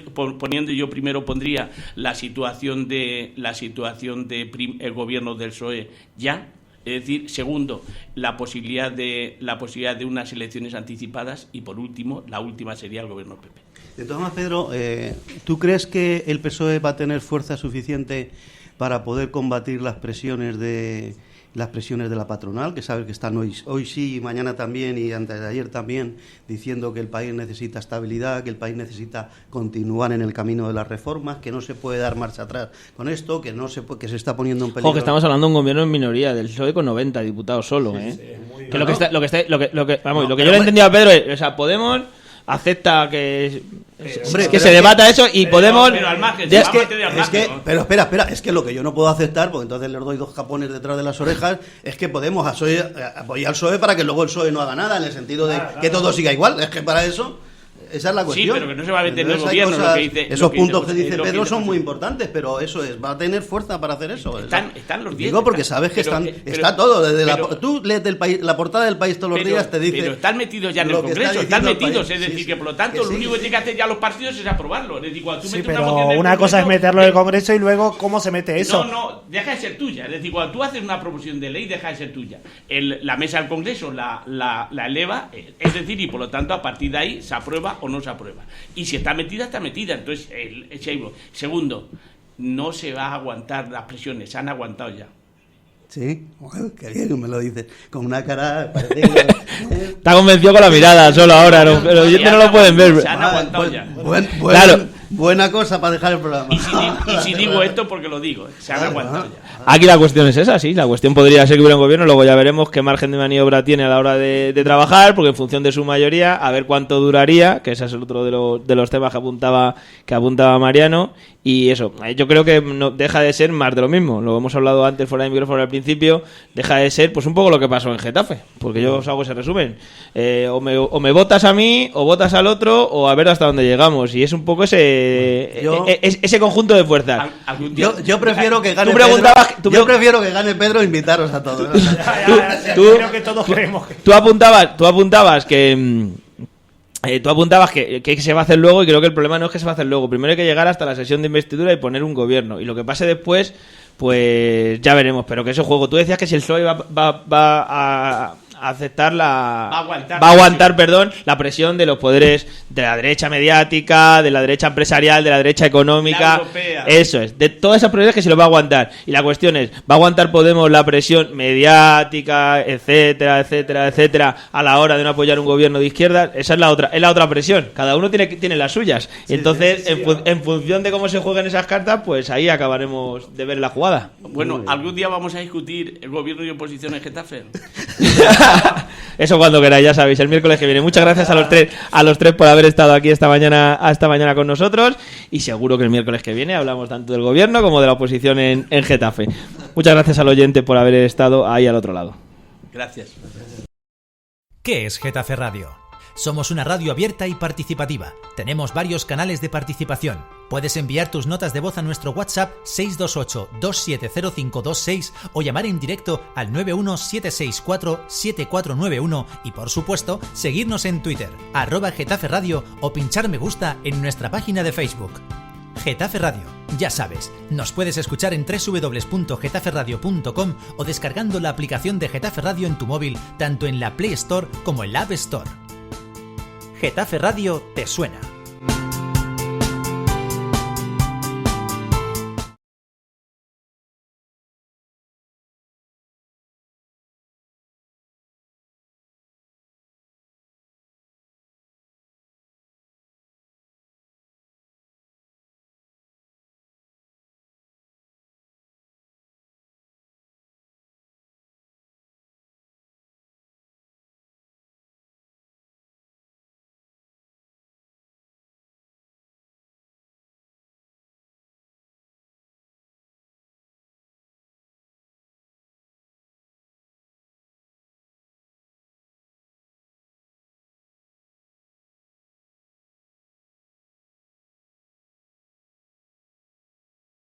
yo primero pondría la situación de el gobierno del PSOE ya. Es decir, segundo, la posibilidad de unas elecciones anticipadas, y por último, la última sería el gobierno PP. De todas maneras, Pedro, ¿tú crees que el PSOE va a tener fuerza suficiente para poder combatir las presiones de la patronal, que sabes que están hoy sí y mañana también y antes de ayer también, diciendo que el país necesita estabilidad, que el país necesita continuar en el camino de las reformas, que no se puede dar marcha atrás con esto, que se está poniendo en peligro? Que estamos hablando de un gobierno en minoría, del PSOE con 90 diputados solo, Sí, que lo que yo le he entendido a Pedro es, o sea, Podemos acepta que se debata eso, y Podemos... Pero al margen, pero espera, es que lo que yo no puedo aceptar, porque entonces les doy 2 capones detrás de las orejas, es que Podemos apoyar al PSOE para que luego el PSOE no haga nada, en el sentido de que todo siga igual. Es que para eso... Esa es la cuestión. Sí, pero que no se va a meter en el gobierno. Esos puntos que dice Pedro son muy importantes, pero eso va a tener fuerza para hacer eso. Están los 10. Digo porque sabes que está todo. Tú lees la portada del País todos los días, te dice... Pero están metidos ya en el Congreso, están metidos. Es decir, que por lo tanto, lo único que tienen que hacer ya los partidos es aprobarlo. Es decir, cuando tú metes pero una cosa es meterlo en el Congreso y luego, ¿cómo se mete eso? No, deja de ser tuya. Es decir, cuando tú haces una proposición de ley, deja de ser tuya. La mesa del Congreso la eleva, es decir, y por lo tanto, a partir de ahí, se aprueba o no se aprueba. Y si está metida, está metida. Entonces, segundo, no se va a aguantar las presiones, se han aguantado ya. Sí, bueno, qué bien me lo dices. Con una cara... Está convencido con la mirada solo ahora, los oyentes no lo pueden ver. Se han aguantado ya. Buena cosa para dejar el programa. Y si digo esto, porque lo digo, se han aguantado ya. Aquí la cuestión es esa, sí. La cuestión podría ser que hubiera un gobierno, luego ya veremos qué margen de maniobra tiene a la hora de trabajar, porque en función de su mayoría, a ver cuánto duraría, que ese es el otro de los temas que apuntaba Mariano. Y eso, yo creo que no deja de ser más de lo mismo. Lo hemos hablado antes fuera de micrófono al principio. Deja de ser pues un poco lo que pasó en Getafe, porque yo os hago ese resumen. O me votas a mí, o votas al otro, o a ver hasta dónde llegamos. Y es un poco ese conjunto de fuerzas. Yo prefiero que gane Pedro. Prefiero que gane Pedro e invitaros a todos. Creo que todos creemos que... Tú apuntabas que... Tú apuntabas que se va a hacer luego, y creo que el problema no es que se va a hacer luego. Primero hay que llegar hasta la sesión de investidura y poner un gobierno. Y lo que pase después, pues ya veremos. Pero que ese juego... Tú decías que si el PSOE va a aceptar va a aguantar la presión de los poderes de la derecha mediática, de la derecha empresarial, de la derecha económica, eso es, de todas esas presiones que se lo va a aguantar. Y la cuestión es, ¿va a aguantar Podemos la presión mediática, etcétera, a la hora de no apoyar un gobierno de izquierda? Esa es la otra presión. Cada uno tiene las suyas. Y entonces, en función de cómo se jueguen esas cartas, pues ahí acabaremos de ver la jugada. Bueno, algún día vamos a discutir el gobierno y oposición en Getafe. Eso cuando queráis, ya sabéis, el miércoles que viene. Muchas gracias a los tres por haber estado aquí esta mañana con nosotros, y seguro que el miércoles que viene hablamos tanto del gobierno como de la oposición en Getafe. Muchas gracias al oyente por haber estado ahí al otro lado. Gracias. ¿Qué es Getafe Radio? Somos una radio abierta y participativa. Tenemos varios canales de participación. Puedes enviar tus notas de voz a nuestro WhatsApp 628-270526 o llamar en directo al 91764-7491 y, por supuesto, seguirnos en Twitter, @Getafe Radio, o pinchar me gusta en nuestra página de Facebook. Getafe Radio, ya sabes, nos puedes escuchar en www.getaferadio.com o descargando la aplicación de Getafe Radio en tu móvil, tanto en la Play Store como en la App Store. Getafe Radio te suena.